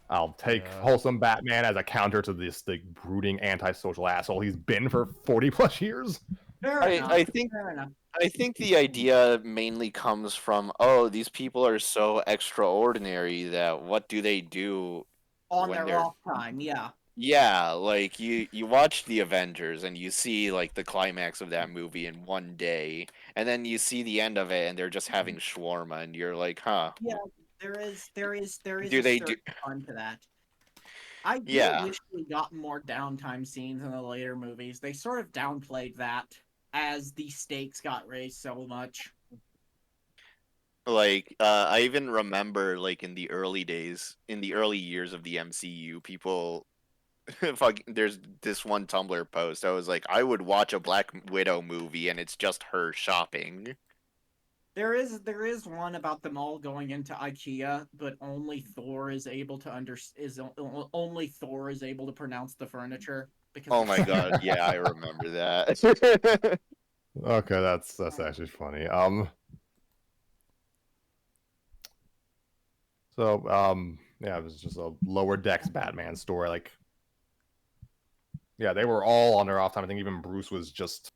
I'll take Yeah. wholesome Batman as a counter to this like brooding antisocial asshole he's been for 40 plus years. Fair enough. I think Fair enough. I think the idea mainly comes from, oh, these people are so extraordinary that what do they do On when their they're off time, yeah. yeah, like you watch the Avengers and you see like the climax of that movie in one day, and then you see the end of it and they're just having shawarma and you're like, huh, Yeah, there is do a they do certain fun to that. I do yeah. wish we got more downtime scenes in the later movies. They sort of downplayed that as the stakes got raised so much. Like I even remember like in the early days, in the early years of the MCU, people fuck, there's this one Tumblr post. I was like, I would watch a Black Widow movie and it's just her shopping. There is one about them all going into IKEA, but only Thor is able to only Thor is able to pronounce the furniture because Oh it's my so god, yeah, I remember that. Okay, that's actually funny. So yeah, it was just a lower decks Batman story. Like Yeah, they were all on their off time. I think even Bruce was just.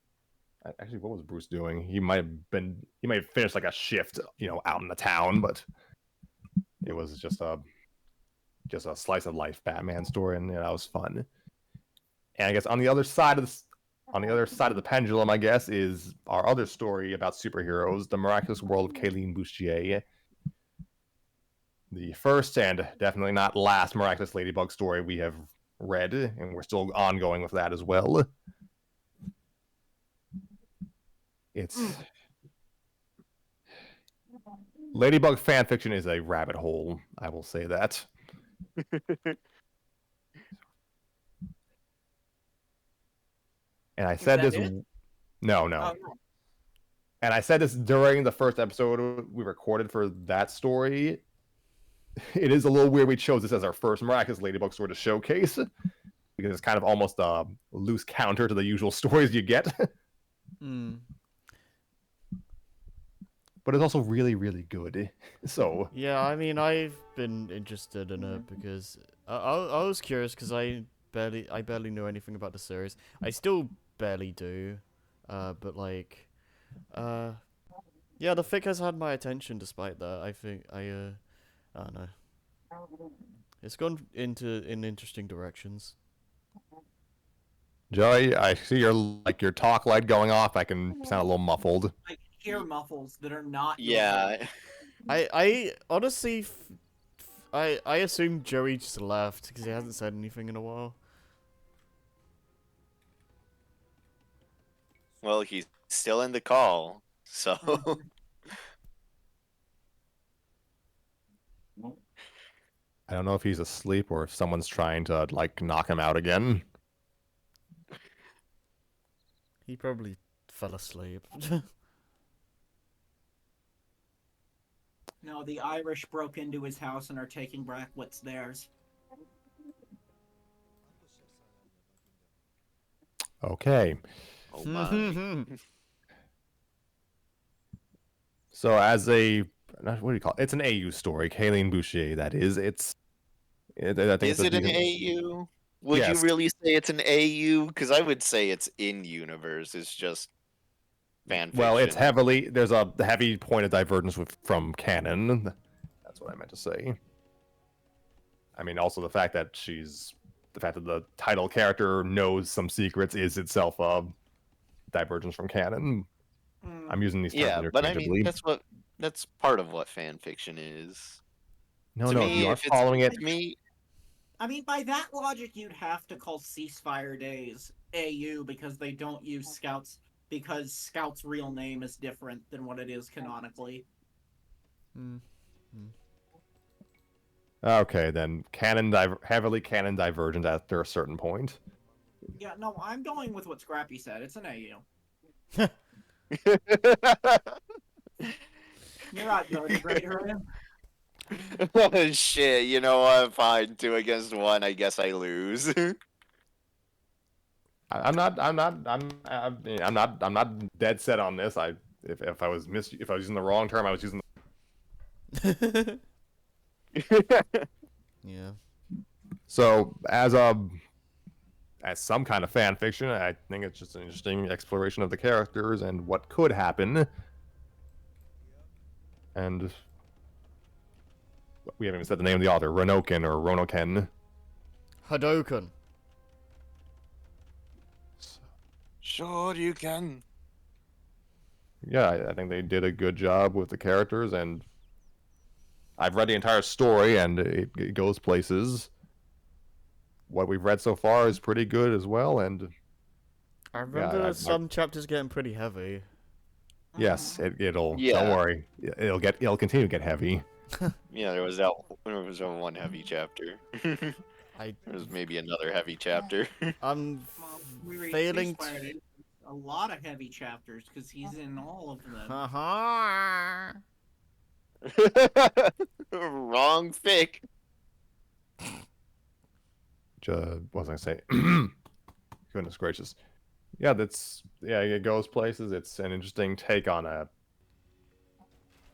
Actually, what was Bruce doing? He might have finished like a shift, out in the town, but it was just a slice of life Batman story, and that was fun. And I guess on the other side of the pendulum, I guess, is our other story about superheroes, The Miraculous World of Kayleen Bouchier. The first and definitely not last Miraculous Ladybug story we have read, and we're still ongoing with that as well. It's Ladybug fanfiction is a rabbit hole, I will say that. And I said this. No. Oh, And I said this during the first episode we recorded for that story. It is a little weird we chose this as our first Miraculous Ladybug story to showcase, because it's kind of almost a loose counter to the usual stories you get. But it's also really, really good. So Yeah, I mean, I've been interested in it because I was curious because I barely knew anything about the series. I still barely do, but like, yeah, the fic has had my attention despite that. I think I don't know. It's gone in interesting directions. Joey, I see your talk light going off. I can sound a little muffled. I can hear muffles that are not. Yeah. I honestly, I assume Joey just left because he hasn't said anything in a while. Well, he's still in the call, so. I don't know if he's asleep or if someone's trying to like knock him out again. He probably fell asleep. No, the Irish broke into his house and are taking back what's theirs. Okay. Oh my. So as a what do you call it? It's an AU story. Kayleen Bouchier, that is. I think Is it an AU? Would Yes. you really say it's an AU? Because I would say it's in universe. It's just fan fiction. Well, there's a heavy point of divergence from canon. That's what I meant to say. I mean, also the fact that the title character knows some secrets is itself a divergence from canon. I'm using these terms Yeah, but I interchangeably. mean that's part of what fan fiction is. No, To if me, you are if it's- following it, to me, I mean, by that logic, you'd have to call Ceasefire Days AU because they don't use Scouts, because Scout's real name is different than what it is canonically. okay, then heavily canon divergent after a certain point. Yeah, no, I'm going with what Scrappy said. It's an AU. You're not going to grade her in. oh shit, you know what? Fine, 2 against 1. I guess I lose. I'm not dead set on this. If I was using the wrong term, I was using. Yeah. So as some kind of fan fiction, I think it's just an interesting exploration of the characters and what could happen. And we haven't even said the name of the author, Ronoken. Hadoken. Sure, you can. Yeah, I think they did a good job with the characters, and I've read the entire story, and it goes places. What we've read so far is pretty good as well, and I remember I- some chapters getting pretty heavy. yes, it'll. Yeah. Don't worry, it'll continue to get heavy. Yeah, there was one heavy chapter. I There was maybe another heavy chapter. I'm Well, we read failing. Ceasefire Days. A lot of heavy chapters because he's in all of them. Haha. Wrong fic. What was I say? Goodness gracious. Yeah, it goes places. It's an interesting take on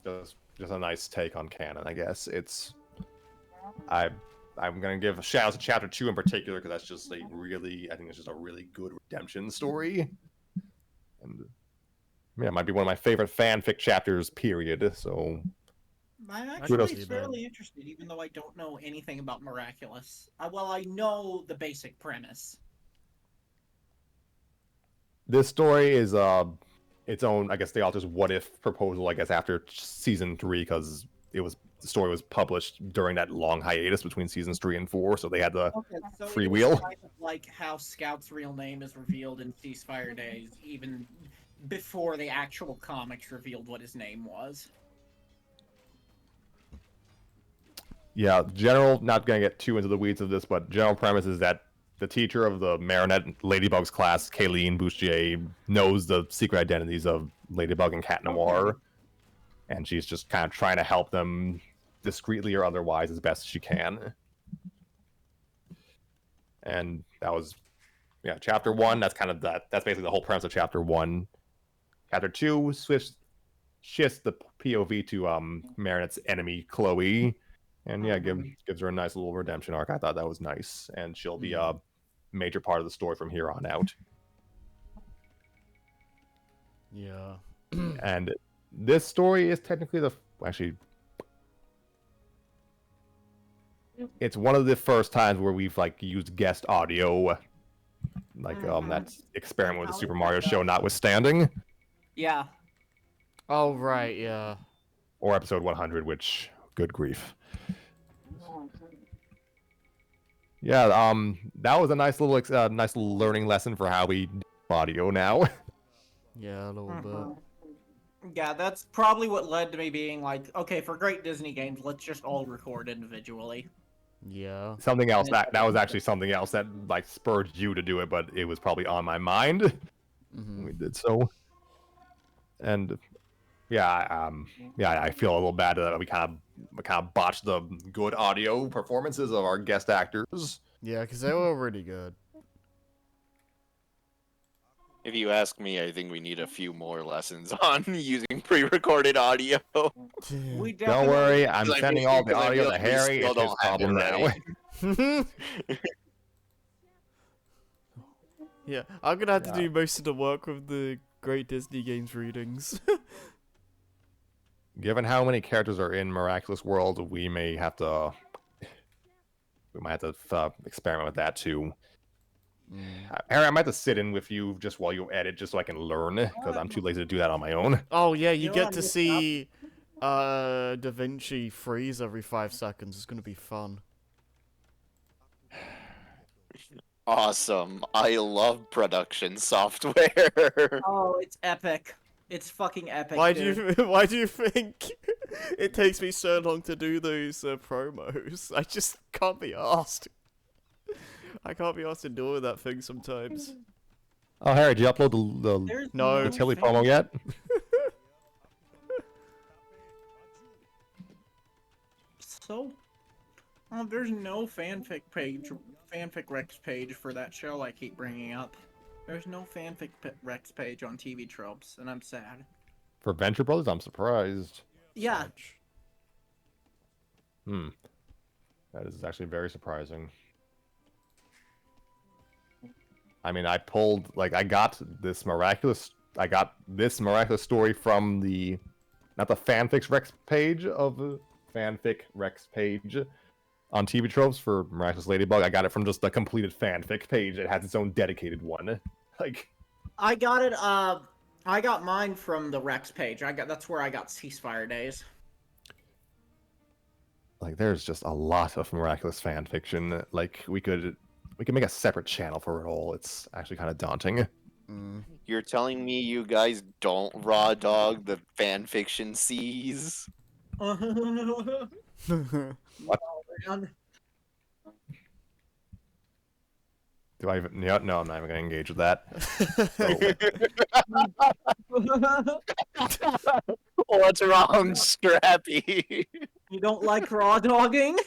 just a nice take on canon, I guess. I'm gonna give shout out to chapter 2 in particular because that's just I think it's just a really good redemption story, and yeah, it might be one of my favorite fanfic chapters. Period. So I'm Kudos actually to you, fairly interested, even though I don't know anything about Miraculous. Well, I know the basic premise. this story is its own, I guess, the author's what if proposal, I guess, after season 3, because the story was published during that long hiatus between seasons 3 and 4, so they had the Okay, so free it was wheel. kind of like how Scout's real name is revealed in Ceasefire Days, even before the actual comics revealed what his name was. Yeah, general, not gonna get too into the weeds of this, but general premise is that the teacher of the Marinette Ladybug's class, Kayleen Bouchier, knows the secret identities of Ladybug and Cat Noir, Okay. and she's just kind of trying to help them discreetly or otherwise as best she can. And that was, yeah, chapter 1. That's kind of that. That's basically the whole premise of chapter 1. Chapter 2 shifts the POV to Marinette's enemy, Chloe. And yeah, gives her a nice little redemption arc. I thought that was nice, and she'll be a major part of the story from here on out. Yeah. And this story is technically it's one of the first times where we've used guest audio, that experiment with the Super Mario show notwithstanding, Yeah. Oh right, yeah. or episode 100, which good grief. Yeah, that was a nice little learning lesson for how we do audio now. Yeah, a little bit. Yeah, that's probably what led to me being like, okay, for great Disney games, let's just all record individually. Yeah. Something else that was actually something else that spurred you to do it, but it was probably on my mind when we did so. And yeah, I feel a little bad that we kind of botched the good audio performances of our guest actors. Yeah, because they were really good. If you ask me, I think we need a few more lessons on using pre-recorded audio. We Don't definitely worry, I'm Because I sending feel- all the because I audio feel to like we Harry. still It's his don't have problem it now. ready. Yeah, I'm gonna have to do most of the work with the Great Disney Games readings. Given how many characters are in Miraculous World, we might have to experiment with that too. Harry, I might have to sit in with you just while you edit, just so I can learn, because I'm too lazy to do that on my own. Oh yeah, You you know get what to I'm see Da Vinci freeze every 5 seconds. It's gonna be fun. Awesome. I love production software. Oh, it's epic. It's fucking epic, Why dude. do you why do you think it takes me so long to do those promos? I just can't be asked. I can't be asked to deal with that thing sometimes. Oh, Harry, did you upload the There's No. Tilly fan- promo yet? So, there's no fanfic Rex page for that show I keep bringing up. There's no Rex page on TV Tropes, and I'm sad. For Venture Brothers, I'm surprised. Yeah, That is actually very surprising. I mean, I got this miraculous story from not the fanfics Rex page of the fanfic Rex page on TV Tropes for Miraculous Ladybug. I got it from just the completed fanfic page. It has its own dedicated one. I got it. I got mine from the Rex page. That's where I got Ceasefire Days. There's just a lot of Miraculous fan fiction. We could make a separate channel for it all. It's actually kind of daunting. You're telling me you guys don't raw dog the fanfiction seas? What? Do I even? No, I'm not even gonna engage with that. What's wrong, Scrappy? You don't like raw dogging?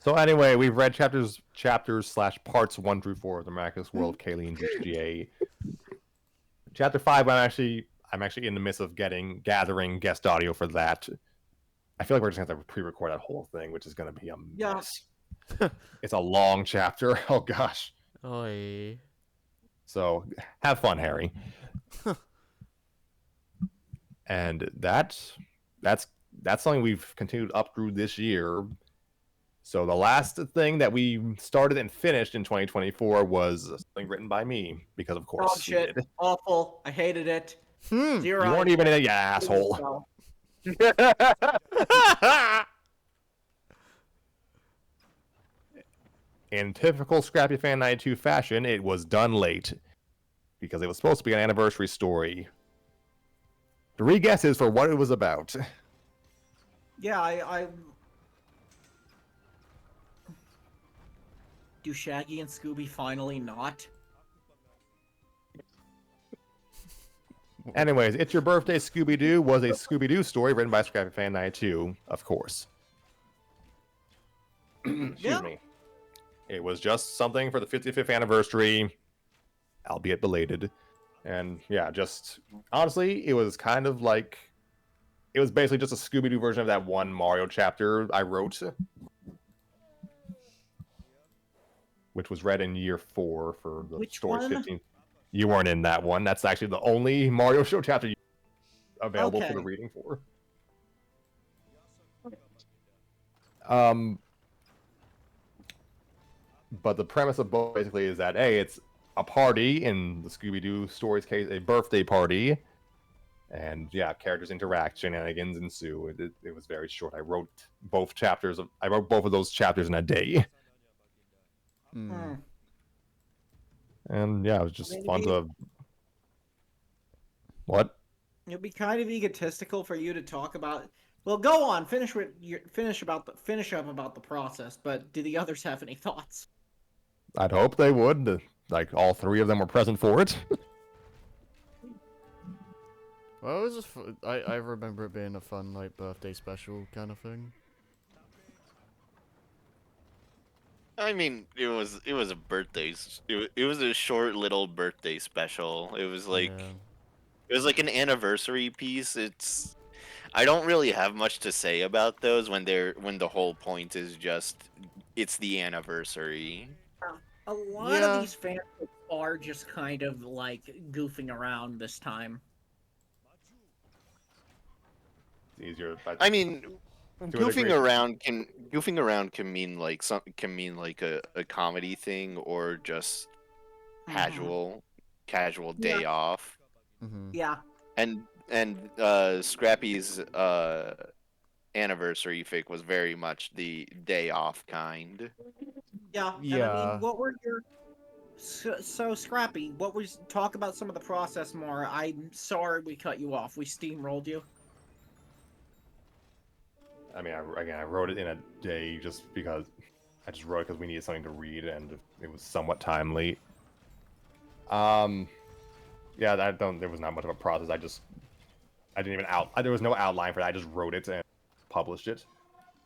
So anyway, we've read chapters / parts 1 through 4 of the Miraculous World of Kayleen HGA. Chapter 5, I'm actually in the midst of gathering guest audio for that. I feel like we're just gonna have to pre-record that whole thing, which is gonna be a Yeah. mess. It's a long chapter. Oh gosh. Oi. So have fun, Harry. And that's something we've continued up through this year. So the last thing that we started and finished in 2024 was something written by me, because of course Dog shit. we did. Awful. I hated it. Hmm. Zero. You weren't even in it, you asshole. So, In typical Scrappy Fan 92 fashion, it was done late because it was supposed to be an anniversary story. 3 guesses for what it was about. yeah, I. Do Shaggy and Scooby finally not? Anyways, It's Your Birthday, Scooby-Doo was a Scooby-Doo story written by Scrappy Fan 92, of course. Excuse me. It was just something for the 55th anniversary, albeit belated. And yeah, just honestly, it was kind of like it was basically just a Scooby-Doo version of that one Mario chapter I wrote, which was read in year 4 for the Which story's one? 15th. You weren't in that one. That's actually the only Mario show chapter available for the Okay. reading for. But the premise of both basically is that it's a party, in the Scooby-Doo story's case, a birthday party, and yeah, characters interact, shenanigans ensue. It was very short. I wrote both of those chapters in a day, Hmm. and yeah, it was just Maybe- fun to. What? It'd be kind of egotistical for you to talk about. Well, go on. Finish up about the process. But do the others have any thoughts? I'd hope they would. Like all 3 of them were present for it. Well, it was just I remember it being a fun like birthday special kind of thing. I mean, it was a birthday. It was a short little birthday special. It was like Yeah. it was like an anniversary piece. I don't really have much to say about those when the whole point is just it's the anniversary. A lot Yeah. of these fans are just kind of like goofing around this time. It's easier. But I mean, a goofing degree. around can mean like a comedy thing or just casual day off. Mm-hmm. Yeah. And Scrappy's anniversary fic was very much the day off kind. Yeah. And I Yeah. mean, what were your so Scrappy? What was talk about some of the process more? I'm sorry we cut you off. We steamrolled you. I mean, I wrote it in a day just because I just wrote it because we needed something to read, and it was somewhat timely. Yeah, there was not much of a process. I didn't even there was no outline for that. I just wrote it and published it.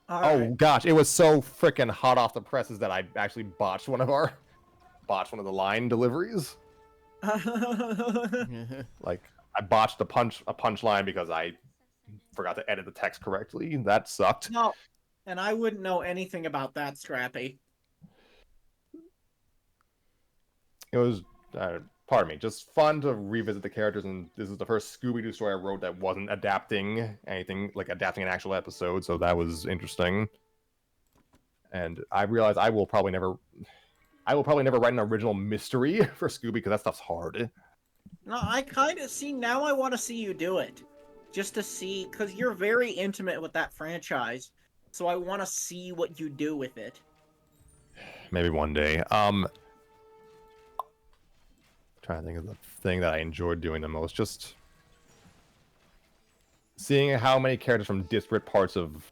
Oh gosh, it was so freaking hot off the presses that I actually botched one of the line deliveries. Like I botched a punchline because I forgot to edit the text correctly. That sucked. No, and I wouldn't know anything about that, Scrappy. It was, pardon me, just fun to revisit the characters, and this is the first Scooby-Doo story I wrote that wasn't adapting anything, like adapting an actual episode, so that was interesting. And I realized I will probably never write an original mystery for Scooby, because that stuff's hard. No, I kind of see now. I want to see you do it, just to see, because you're very intimate with that franchise. So I want to see what you do with it. Maybe one day. Trying to think of the thing that I enjoyed doing the most. Just seeing how many characters from disparate parts of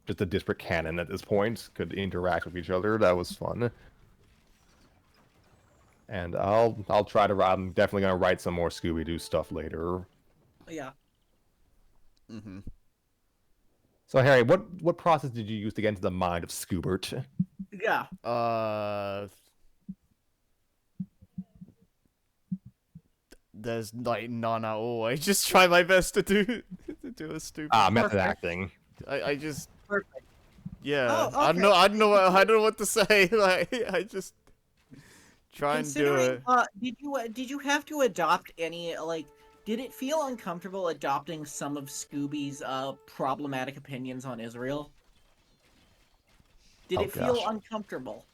just a disparate canon at this point could interact with each other. That was fun. And I'll try to. I'm definitely gonna write some more Scooby-Doo stuff later. Yeah. Mm-hmm. So Harry, what process did you use to get into the mind of Scoobert? Yeah. There's like none at all. I just try my best to do a stupid. Method acting. I just Perfect. yeah. Oh, I don't know. okay. I don't know what to say. Like I just try and do Considering, it. did you have to adopt any like? Did it feel uncomfortable adopting some of Scooby's problematic opinions on Israel? Did Oh it feel gosh. uncomfortable?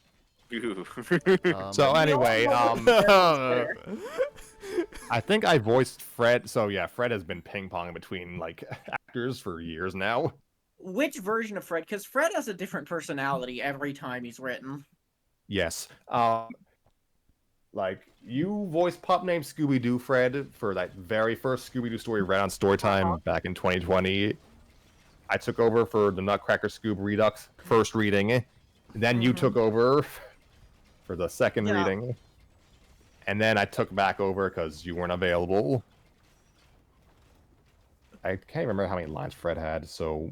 Ooh. So We all anyway, know what he says on Twitter. I think I voiced Fred. So yeah, Fred has been ping ponging between like actors for years now. Which version of Fred? Because Fred has a different personality every time he's written. Yes. Like you voiced pup named Scooby Doo Fred for that very first Scooby Doo story read on Storytime back in 2020. I took over for the Nutcracker Scoob Redux first reading. Then you took over for the second Yeah. reading. And then I took back over because you weren't available. I can't remember how many lines Fred had, so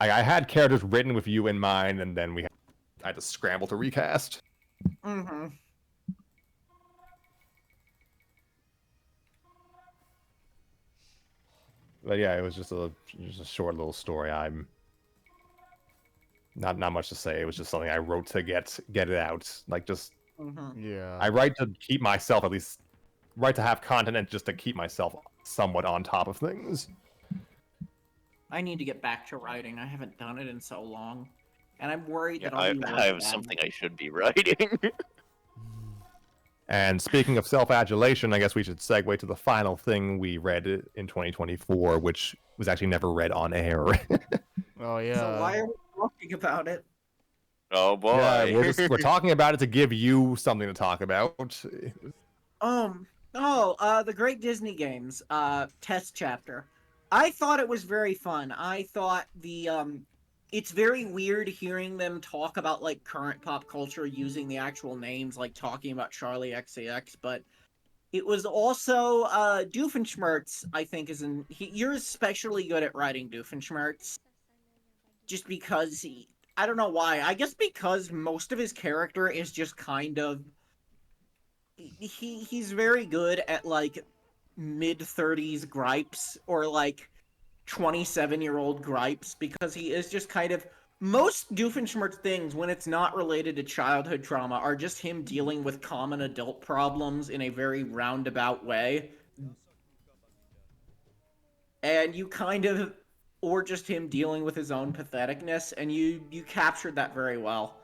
I had characters written with you in mind, and then I had to scramble to recast. Mm-hmm. But yeah, it was just a short little story. I'm not much to say. It was just something I wrote to get it out. Like just Yeah. I write to keep myself at least write to have content and just to keep myself somewhat on top of things. I need to get back to writing. I haven't done it in so long, and I'm worried Yeah, that I'll be I really have bad. something I should be writing. And speaking of self-adulation, I guess we should segue to the final thing we read in 2024, which was actually never read on air. Oh yeah. So why are we talking about it? Oh boy. Yeah, we're talking about it to give you something to talk about. The Great Disney Games, test chapter. I thought it was very fun. I thought it's very weird hearing them talk about like current pop culture using the actual names, like talking about Charlie XCX, but it was also Doofenshmirtz, I think you're especially good at writing Doofenshmirtz. Just because I don't know why. I guess because most of his character is just kind of he's very good at like mid-30s gripes or like 27-year-old gripes because he is just kind of most Doofenshmirtz things when it's not related to childhood trauma are just him dealing with common adult problems in a very roundabout way. And you kind of or just him dealing with his own patheticness and you captured that very well.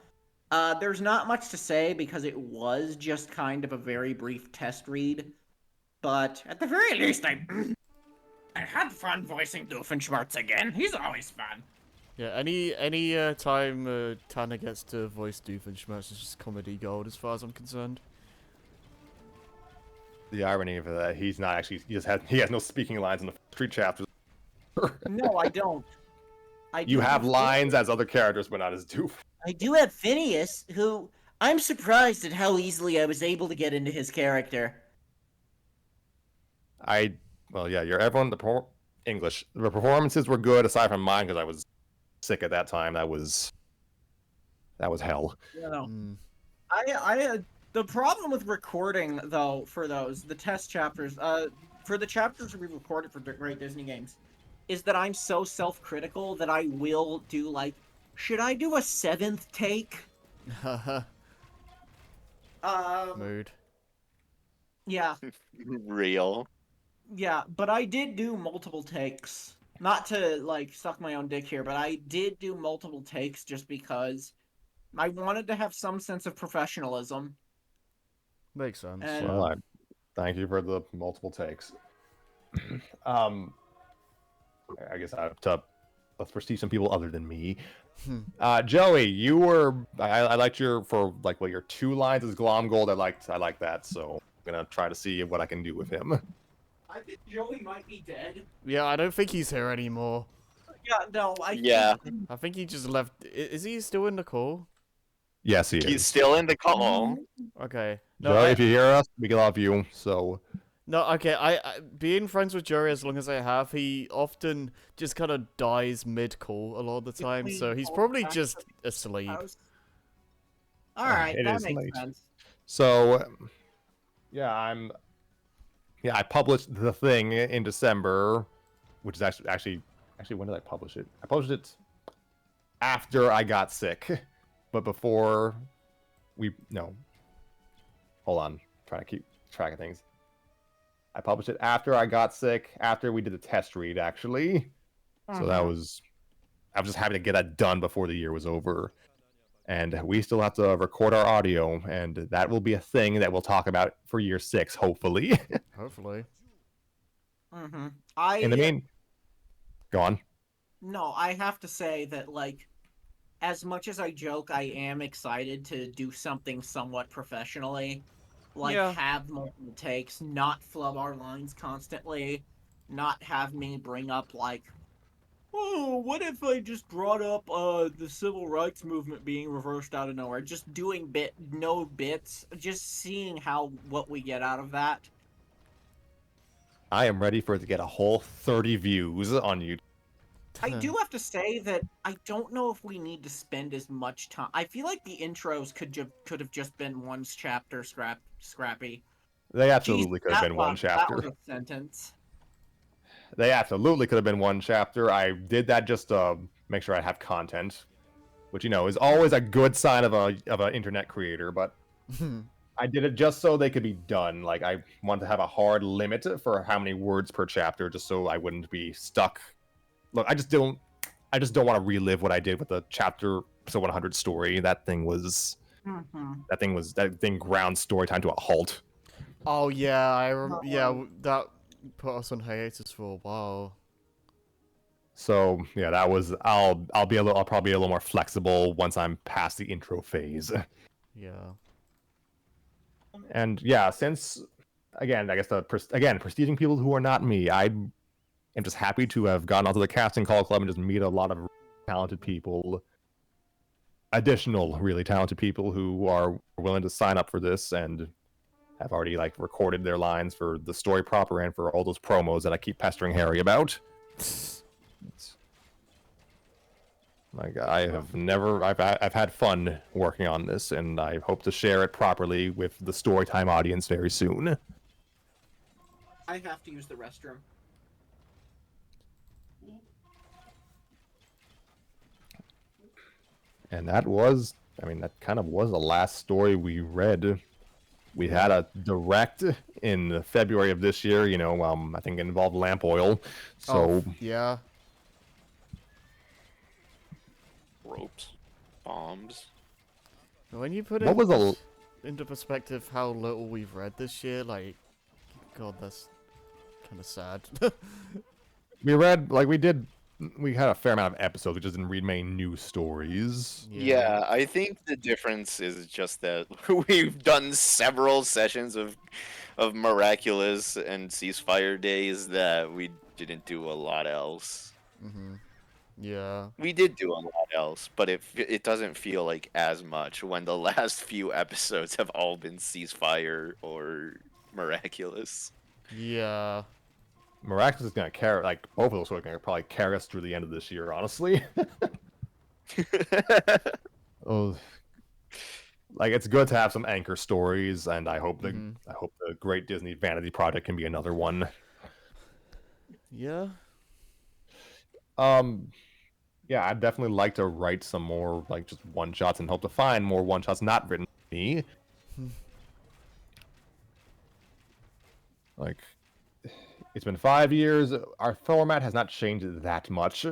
There's not much to say because it was just kind of a very brief test read, but at the very least, I had fun voicing Doofenshmirtz again. He's always fun. Yeah, any time Tanner gets to voice Doofenshmirtz is just comedy gold as far as I'm concerned. The irony of that, he's not actually he has no speaking lines in the first 3 chapters. No, I don't. You have lines as other characters, but not as Doof. I do have Phineas, who I'm surprised at how easily I was able to get into his character. Well, yeah, English. The performances were good aside from mine because I was sick at that time. That was hell. You know, Mm. the problem with recording though for the test chapters, for the chapters we recorded for Great Disney Games, is that I'm so self-critical that I will do like, should I do a 7th take? Mood. Yeah. Real. Yeah, but I did do multiple takes. Not to, like, suck my own dick here, but I did do multiple takes just because I wanted to have some sense of professionalism. Makes sense. And- Well, thank you for the multiple takes. I guess I have to let's proceed some people other than me. Joey, I liked your your 2 lines as Glomgold. I like that, so I'm gonna try to see what I can do with him. I think Joey might be dead. Yeah, I don't think he's here anymore. Yeah, no, Yeah. I think he just left. Is he still in the call? Yes, he He's is. still in the call. Okay. No, Joey, if you hear us, we love you. So No, okay. I being friends with Joey as long as I have, he often just kind of dies mid-call a lot of the time. So he's probably just asleep. Alright, It that is makes late. sense. So, yeah, I'm yeah, I published the thing in December, which is actually when did I publish it? I published it after I got sick, but before we no. Hold on, trying to keep track of things. I published it after I got sick, after we did the test read, actually. So that was, I was just happy to get that done before the year was over. And we still have to record our audio, and that will be a thing that we'll talk about for year 6, hopefully. Hopefully. In the mean, go on. No, I have to say that, like, as much as I joke, I am excited to do something somewhat professionally. Like, Yeah. have multiple takes, not flub our lines constantly, not have me bring up, like, oh, what if I just brought up the civil rights movement being reversed out of nowhere? Just doing no bits, just seeing what we get out of that. I am ready for it to get a whole 30 views on YouTube. I do have to say that I don't know if we need to spend as much time. I feel like the intros could have just been one chapter, Scrappy. They absolutely could have been one That chapter. was a sentence. They absolutely could have been one chapter. I did that just to make sure I have content, which, you know, is always a good sign of an internet creator, but I did it just so they could be done. Like, I wanted to have a hard limit for how many words per chapter, just so I wouldn't be stuck. Look, I just don't want to relive what I did with the chapter episode 100 story. That thing ground story time to a halt. Oh yeah, yeah, that put us on hiatus for a while. So yeah, that was. I'll probably be a little more flexible once I'm past the intro phase. Yeah. And yeah, since again, I guess prestiging people who are not me, I am just happy to have gone onto the casting call club and just meet a lot of talented people, additional really talented people who are willing to sign up for this and have already like recorded their lines for the story proper and for all those promos that I keep pestering Harry about. Like, I've had fun working on this, and I hope to share it properly with the Storytime audience very soon. I have to use the restroom. And that kind of was the last story we read. We had a direct in February of this year, I think it involved lamp oil. So, yeah. Ropes, bombs. When you put into perspective how little we've read this year, like, God, that's kind of sad. we had a fair amount of episodes. We just didn't read many new stories. Yeah, I think the difference is just that we've done several sessions of Miraculous and Ceasefire Days that we didn't do a lot else. Yeah. We did do a lot else, but it doesn't feel like as much when the last few episodes have all been Ceasefire or Miraculous. Yeah. Miraculous is gonna carry, like, both of those are gonna probably carry us through the end of this year, honestly. Oh, like, it's good to have some anchor stories, and I hope the Great Disney Vanity Project can be another one. Yeah. Yeah, I'd definitely like to write some more, like, just one-shots and hope to find more one-shots not written by me. Like, it's been 5 years. Our format has not changed that much.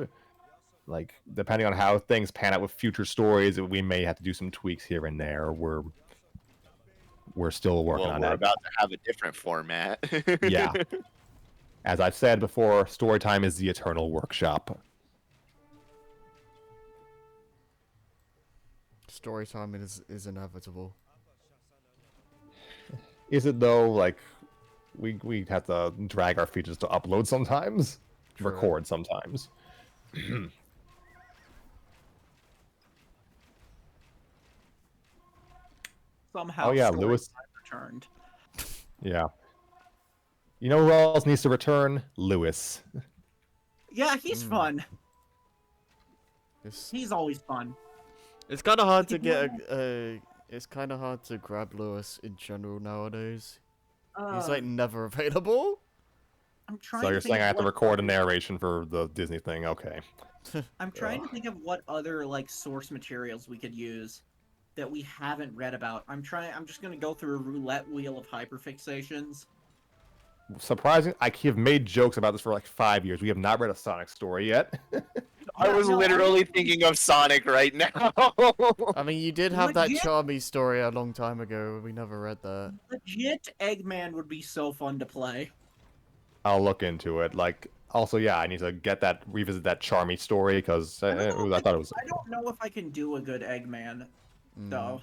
Like, depending on how things pan out with future stories, we may have to do some tweaks here and there. We're still working on that. We're about to have a different format. Yeah. As I've said before, Storytime is the eternal workshop. Storytime is inevitable. Is it though? Like, we have to drag our feet just to upload sometimes, True. record sometimes. Somehow, Lewis returned. Yeah. You know who else needs to return? Lewis. Yeah, he's fun. It's He's always fun. kind of hard to get it's kind of hard to grab Lewis in general nowadays. He's like never available. I'm trying. So you're to think saying I of have to what record a other- narration for the Disney thing? Okay. I'm trying to think of what other like source materials we could use that we haven't read about. I'm just gonna go through a roulette wheel of hyperfixations. Surprising, I have made jokes about this for like 5 years. We have not read a Sonic story yet. I was literally thinking of Sonic right now. I mean, you did have that Legit? Charmy story a long time ago. We never read that. Legit Eggman would be so fun to play. I'll look into it. Like, also, yeah, I need to revisit that Charmy story because I thought it was. I don't know if I can do a good Eggman, though.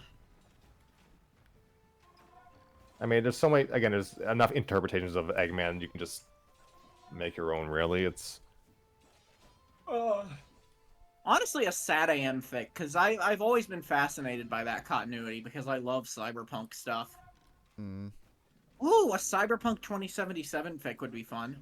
I mean, there's so many. Again, there's enough interpretations of Eggman. You can just make your own. Really, it's. Honestly, a sad AM fic, because I've always been fascinated by that continuity because I love cyberpunk stuff. Mm. Ooh, a Cyberpunk 2077 fic would be fun.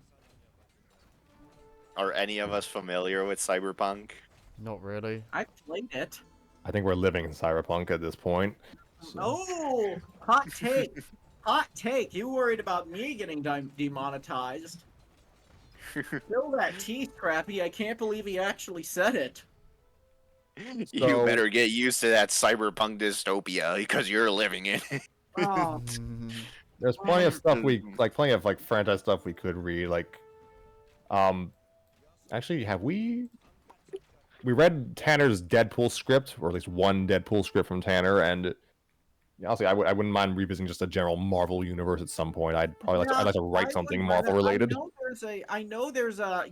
Are any of us familiar with Cyberpunk? Not really. I played it. I think we're living in cyberpunk at this point. So. Oh, hot take. Hot take. You worried about me getting demonetized? Spill that tea, Scrappy. I can't believe he actually said it. You So- better get used to that cyberpunk dystopia because you're living in it. Oh, There's plenty of stuff plenty of like franchise stuff we could read. Like, actually, have we read Tanner's Deadpool script, or at least one Deadpool script from Tanner, and honestly, I wouldn't mind revisiting just a general Marvel universe at some point. I'd like to write something Marvel related. I know there's a,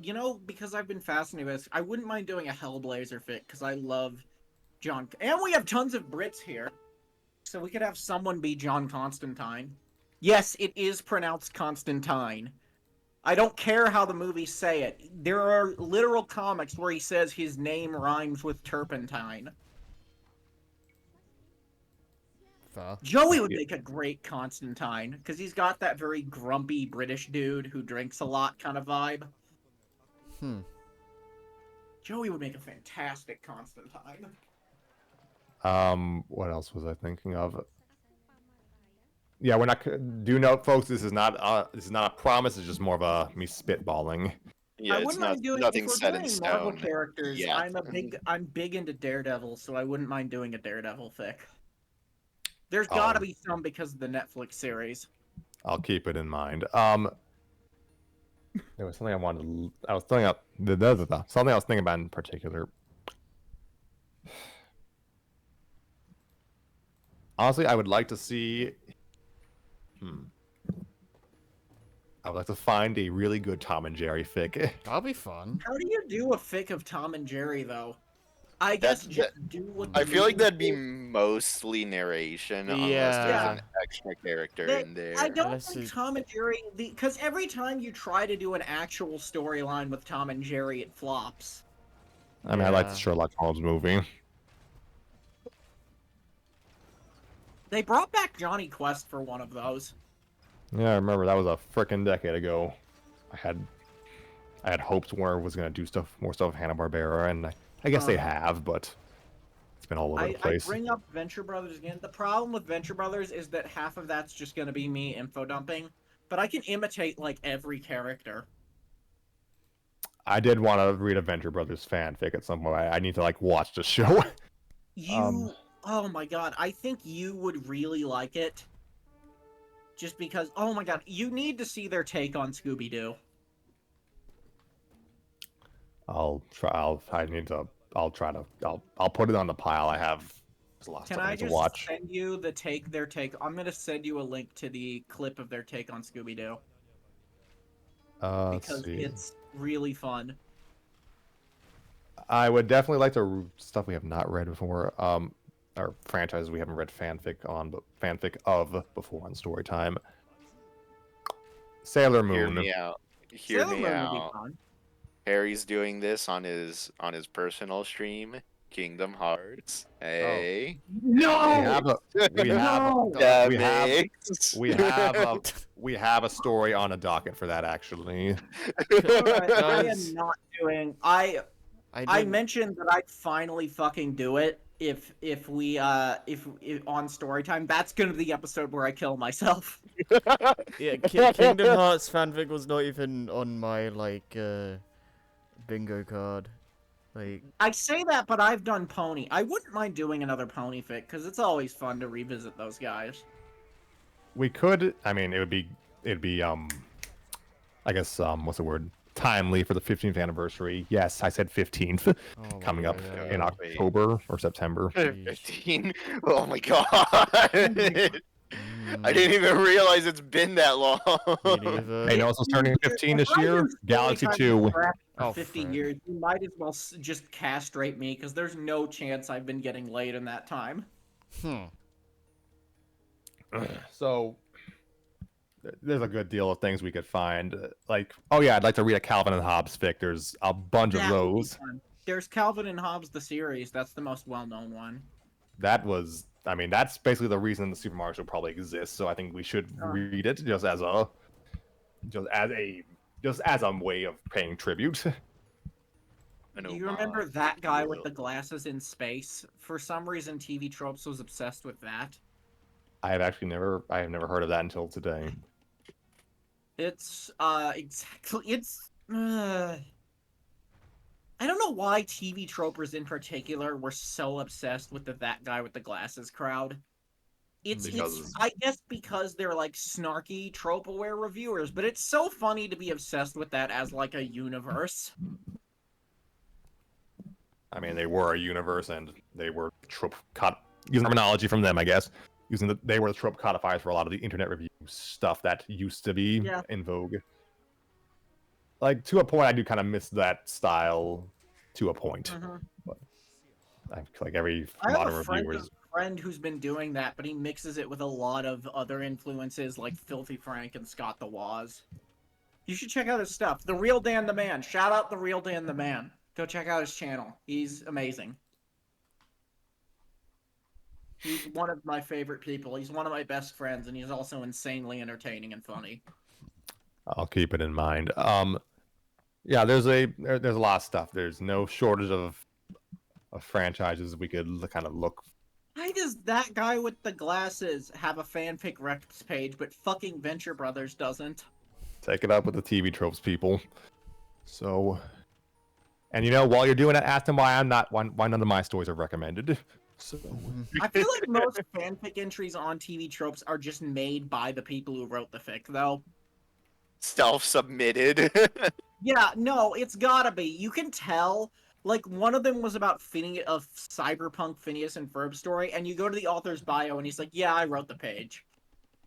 because I've been fascinated with this, I wouldn't mind doing a Hellblazer fic because I love John, and we have tons of Brits here, so we could have someone be John Constantine. Yes, it is pronounced Constantine. I don't care how the movies say it. There are literal comics where he says his name rhymes with turpentine. Fair. Joey would make a great Constantine, because he's got that very grumpy British dude who drinks a lot kind of vibe. Joey would make a fantastic Constantine. What else was I thinking of? Yeah, we're not. Do note, folks, this is not a promise. It's just more of me spitballing. Yeah, I it's wouldn't not mind doing nothing if we're set in doing Marvel stone. characters. Yeah. I'm big into Daredevil, so I wouldn't mind doing a Daredevil fic. There's got to be some because of the Netflix series. I'll keep it in mind. There was something I wanted to. I was thinking up. Something I was thinking about in particular. Honestly, I would like to see. I would like to find a really good Tom and Jerry fic. That'll be fun. How do you do a fic of Tom and Jerry, though? I guess just do what I the feel like movie that'd be do. mostly narration unless Yeah. there's an extra character in there. I don't Unless think it- Tom and Jerry, because every time you try to do an actual storyline with Tom and Jerry, it flops. I mean, I like the Yeah. Sherlock Holmes movie. They brought back Johnny Quest for one of those. Yeah, I remember that was a frickin' decade ago. I had hoped Warner was gonna do more stuff with Hanna-Barbera, and I guess they have, but it's been all over the I place. bring up Venture Brothers again. The problem with Venture Brothers is that half of that's just going to be me info dumping, but I can imitate like every character. I did want to read a Venture Brothers fanfic at some point. I need to watch the show. Oh my god, I think you would really like it. Just because, oh my god, you need to see their take on Scooby-Doo. I'll put it on the pile. I have a lot of Can stuff I I need to just watch. send you their take? I'm gonna send you a link to the clip of their take on Scooby-Doo Let's because see. it's really fun. I would definitely like to stuff we have not read before. Or franchises we haven't read fanfic of before on Storytime. Sailor Hear Moon. me out. Hear Sailor me Moon would be out. fun. Harry's doing this on his personal stream, Kingdom Hearts. Hey. We have a Damn we have- it. we have a story on a docket for that actually. I am not doing. I didn't. mentioned that I'd finally fucking do it if we if on story time. That's gonna be the episode where I kill myself. Yeah, Kingdom Hearts fanfic was not even on my like bingo card. Like, I say that, but I've done Pony. I wouldn't mind doing another Pony fic because it's always fun to revisit those guys. We could. I mean, it'd be I guess what's the word? Timely for the 15th anniversary. Yes, I said 15th, oh my coming up God, in yeah. Wait. October or September. Sheesh. 15. Oh my god. Mm, I didn't even realize it's been that long. me neither. Hey, you know what's turning 15 this year? Galaxy 2. For Oh, 50 frick. years, you might as well just castrate me because there's no chance I've been getting laid in that time. Hmm. So there's a good deal of things we could find. Like, oh yeah, I'd like to read a Calvin and Hobbes fic. There's a bunch of That would be those. fun. There's Calvin and Hobbes the series. That's the most well-known one. That was, I mean, that's basically the reason the Super Mario Show probably exists. So I think we should Oh. read it just as a way of paying tribute. Do you remember that guy with the glasses in space? For some reason, TV Tropes was obsessed with that. I have never heard of that until today. It's exactly. It's. I don't know why TV Tropers in particular were so obsessed with that guy with the glasses crowd. It's I guess because they're like snarky trope aware reviewers, but it's so funny to be obsessed with that as like a universe. I mean, they were a universe, and they were using terminology from them, I guess. They were the trope codifiers for a lot of the internet review stuff that used to be in vogue. Like, to a point, I do kind of miss that style to a point. But I feel like every modern reviewer is. Friend who's been doing that, but he mixes it with a lot of other influences like Filthy Frank and Scott the Woz. You should check out his stuff. The Real Dan the Man. Shout out The Real Dan the Man. Go check out his channel. He's amazing. He's one of my favorite people. He's one of my best friends, and he's also insanely entertaining and funny. I'll keep it in mind. Yeah, there's a lot of stuff. There's no shortage of franchises we could kind of look. Why does that guy with the glasses have a fanfic Rex page, but fucking Venture Brothers doesn't? Take it up with the TV Tropes people. So, and you know, while you're doing it, ask them why none of my stories are recommended. So, I feel like most fanfic entries on TV Tropes are just made by the people who wrote the fic, though. Self-submitted. Yeah, no, it's gotta be. You can tell. Like, one of them was about a cyberpunk Phineas and Ferb story, and you go to the author's bio, and he's like, yeah, I wrote the page.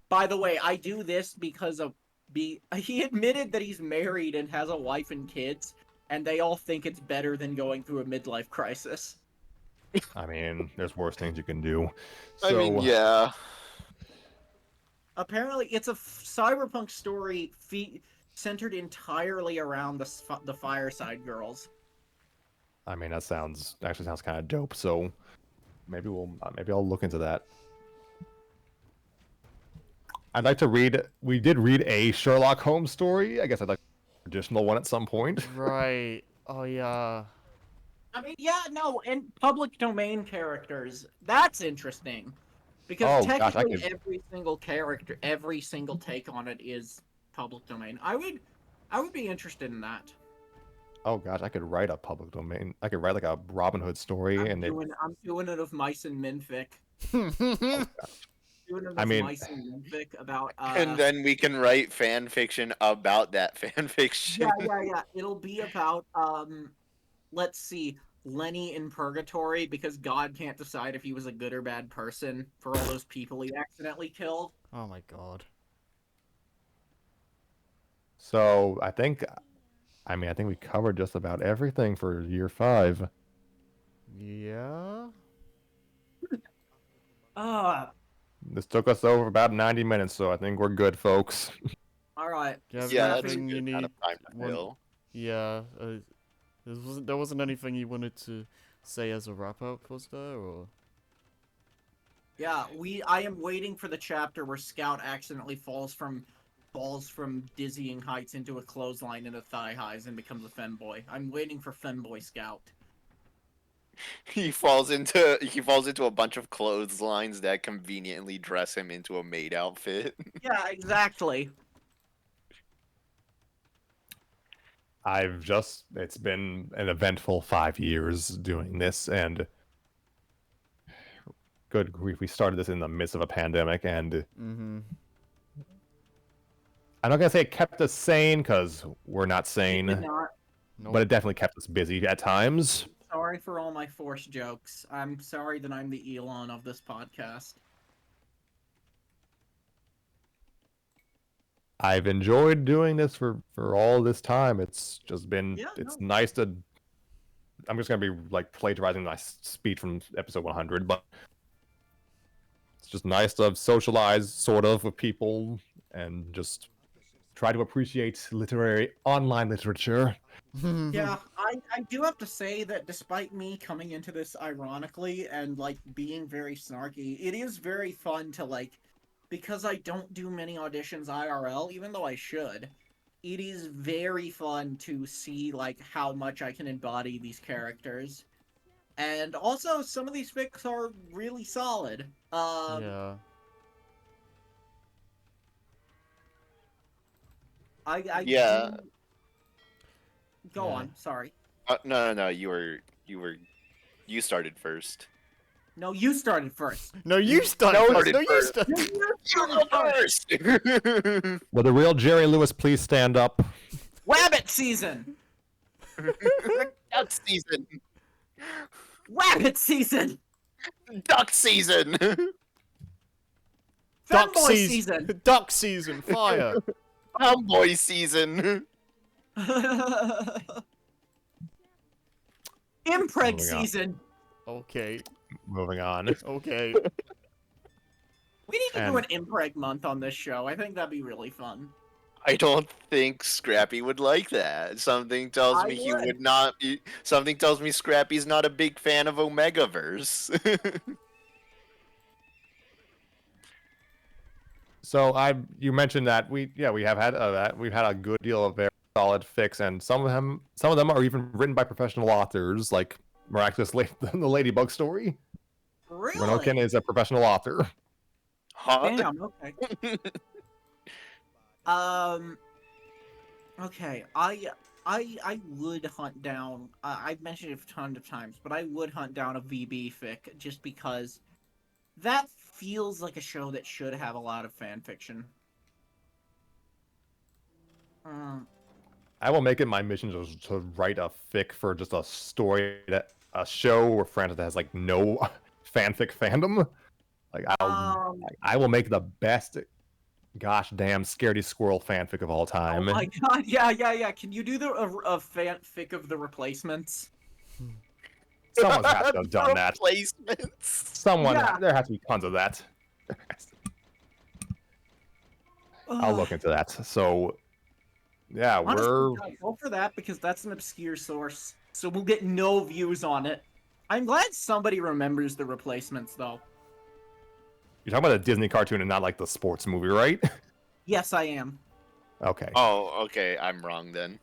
By the way, I do this because of... He admitted that he's married and has a wife and kids, and they all think it's better than going through a midlife crisis. I mean, there's worse things you can do. So, I mean, yeah. Apparently, it's a cyberpunk story centered entirely around the Fireside Girls. I mean, that actually sounds kind of dope. So maybe I'll look into that. I'd like to read. We did read a Sherlock Holmes story. I guess I'd like an additional one at some point. Right. Oh yeah. I mean, yeah, no, and public domain characters. That's interesting. Because technically every single character, every single take on it is public domain. I would be interested in that. Oh gosh, I could write a public domain. I could write like a Robin Hood story, I'm doing it of Mice and Minfic. Mice and Minfic about. And then we can write fan fiction about that fan fiction. Yeah. It'll be about let's see, Lenny in purgatory because God can't decide if he was a good or bad person for all those people he accidentally killed. Oh my god. So I think we covered just about everything for year 5. Yeah. This took us over about 90 minutes, so I think we're good, folks. All right. Yeah, that's a good amount of time to fill. Yeah. There wasn't anything you wanted to say as a wrap up, was there? Or yeah, I am waiting for the chapter where Scout accidentally falls from falls from dizzying heights into a clothesline into thigh highs and becomes a femboy. I'm waiting for Femboy Scout. He falls into a bunch of clotheslines that conveniently dress him into a maid outfit. Yeah, exactly. It's been an eventful 5 years doing this, and good grief, we started this in the midst of a pandemic, and Mm-hmm. I'm not gonna say it kept us sane, because we're not sane, Did not. Nope. but it definitely kept us busy at times. Sorry for all my forced jokes. I'm sorry that I'm the Elon of this podcast. I've enjoyed doing this for all this time. It's just been Yeah, it's no. nice to. I'm just gonna be like plagiarizing my speech from episode 100, but it's just nice to socialize sort of with people and just try to appreciate online literature. Yeah, I do have to say that despite me coming into this ironically and like being very snarky, it is very fun to like, because I don't do many auditions IRL, even though I should. It is very fun to see like how much I can embody these characters. And also some of these fics are really solid. Yeah. I Yeah. do... Go Yeah. on, sorry. No. You started first. No, you started first. No, you started No, first. you No, you first. started. You go first. Will the real Jerry Lewis please stand up? Wabbit season! Duck season. Wabbit season! Duck season. Duck Femboy season. season! Duck season. Fire. Tomboy season. Impreg Moving on. season! Okay. Moving on. Okay. We need to do an And- impreg month on this show. I think that'd be really fun. I don't think Scrappy would like that. Something tells I me he would. would not be. Something tells me Scrappy's not a big fan of Omegaverse. So you mentioned that we've had that we've had a good deal of very solid fics, and some of them are even written by professional authors, like miraculously the Ladybug story. Really? Renoken is a professional author. Huh? Damn, okay. Okay, I would hunt down, I've mentioned it a ton of times, but I would hunt down a VB fic just because that feels like a show that should have a lot of fan fiction. I will make it my mission to write a fic for just a show or franchise that has like no fanfic fandom. Like I will make the best gosh damn scaredy squirrel fanfic of all time. Oh my god, yeah. Can you do a fanfic of the replacements? Someone has to have done that. Replacements. Yeah. There has to be tons of that. I'll look into that. So, yeah, Honestly, we're yeah, go for that because that's an obscure source, so we'll get no views on it. I'm glad somebody remembers the replacements, though. you're talking about a Disney cartoon and not like the sports movie, right? Yes, I am. Okay. Oh, okay. I'm wrong then.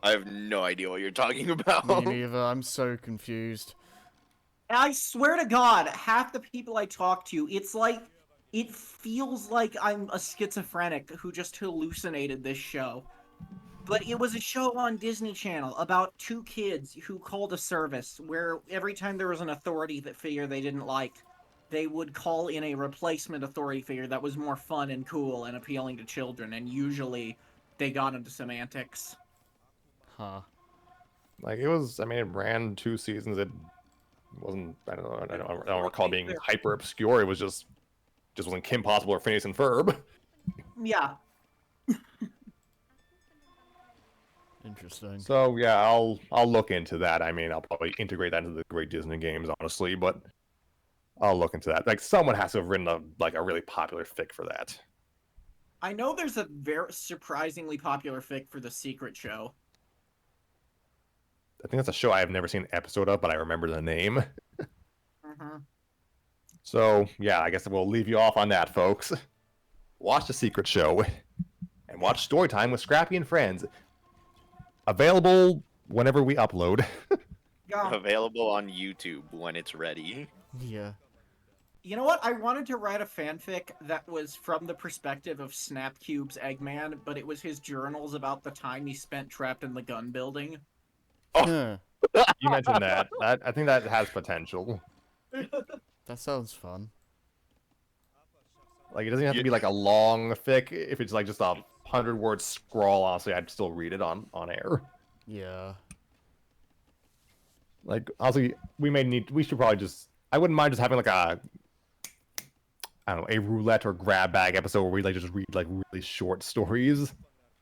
I have no idea what you're talking about. Me neither. I'm so confused. I swear to God, half the people I talk to, it's like, it feels like I'm a schizophrenic who just hallucinated this show. But it was a show on Disney Channel about two kids who called a service where every time there was an authority figure they didn't like, they would call in a replacement authority figure that was more fun and cool and appealing to children, and usually they got into semantics. Huh. Like it was. I mean, it ran 2 seasons. It wasn't. I don't know. I don't recall being hyper obscure. It was just wasn't Kim Possible or Phineas and Ferb. Yeah. Interesting. So yeah, I'll look into that. I mean, I'll probably integrate that into the Great Disney Games, honestly, but I'll look into that. Like someone has to have written a really popular fic for that. I know there's a very surprisingly popular fic for The Secret Show. I think that's a show I have never seen an episode of, but I remember the name. Mm-hmm. So yeah, I guess we'll leave you off on that, folks. watch The Secret Show, and watch Storytime with Scrappy and Friends. Available whenever we upload. Yeah. Available on YouTube when it's ready. Yeah. You know what? I wanted to write a fanfic that was from the perspective of Snapcube's Eggman, but it was his journals about the time he spent trapped in the gun building. Huh. You mentioned that. I think that has potential. That sounds fun. Like, it doesn't have to be like a long fic. If it's like just a 100-word scrawl, honestly, I'd still read it on air. Yeah. Like, honestly, we should probably just, I wouldn't mind just having like a, I don't know, a roulette or grab bag episode where we like just read like really short stories.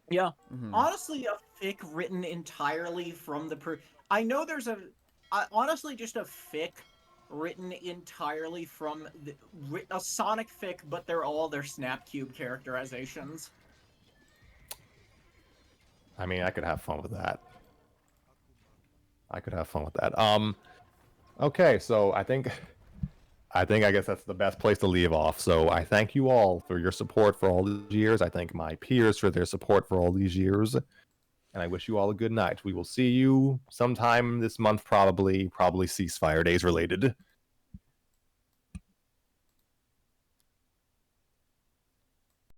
Yeah. Mhm. Honestly, a fic written entirely from the I know there's honestly just a fic written entirely from a Sonic fic, but they're all their Snapcube characterizations. I mean, I could have fun with that. Okay, so I guess that's the best place to leave off. So I thank you all for your support for all these years. I thank my peers for their support for all these years. And I wish you all a good night. We will see you sometime this month, probably Ceasefire Days related.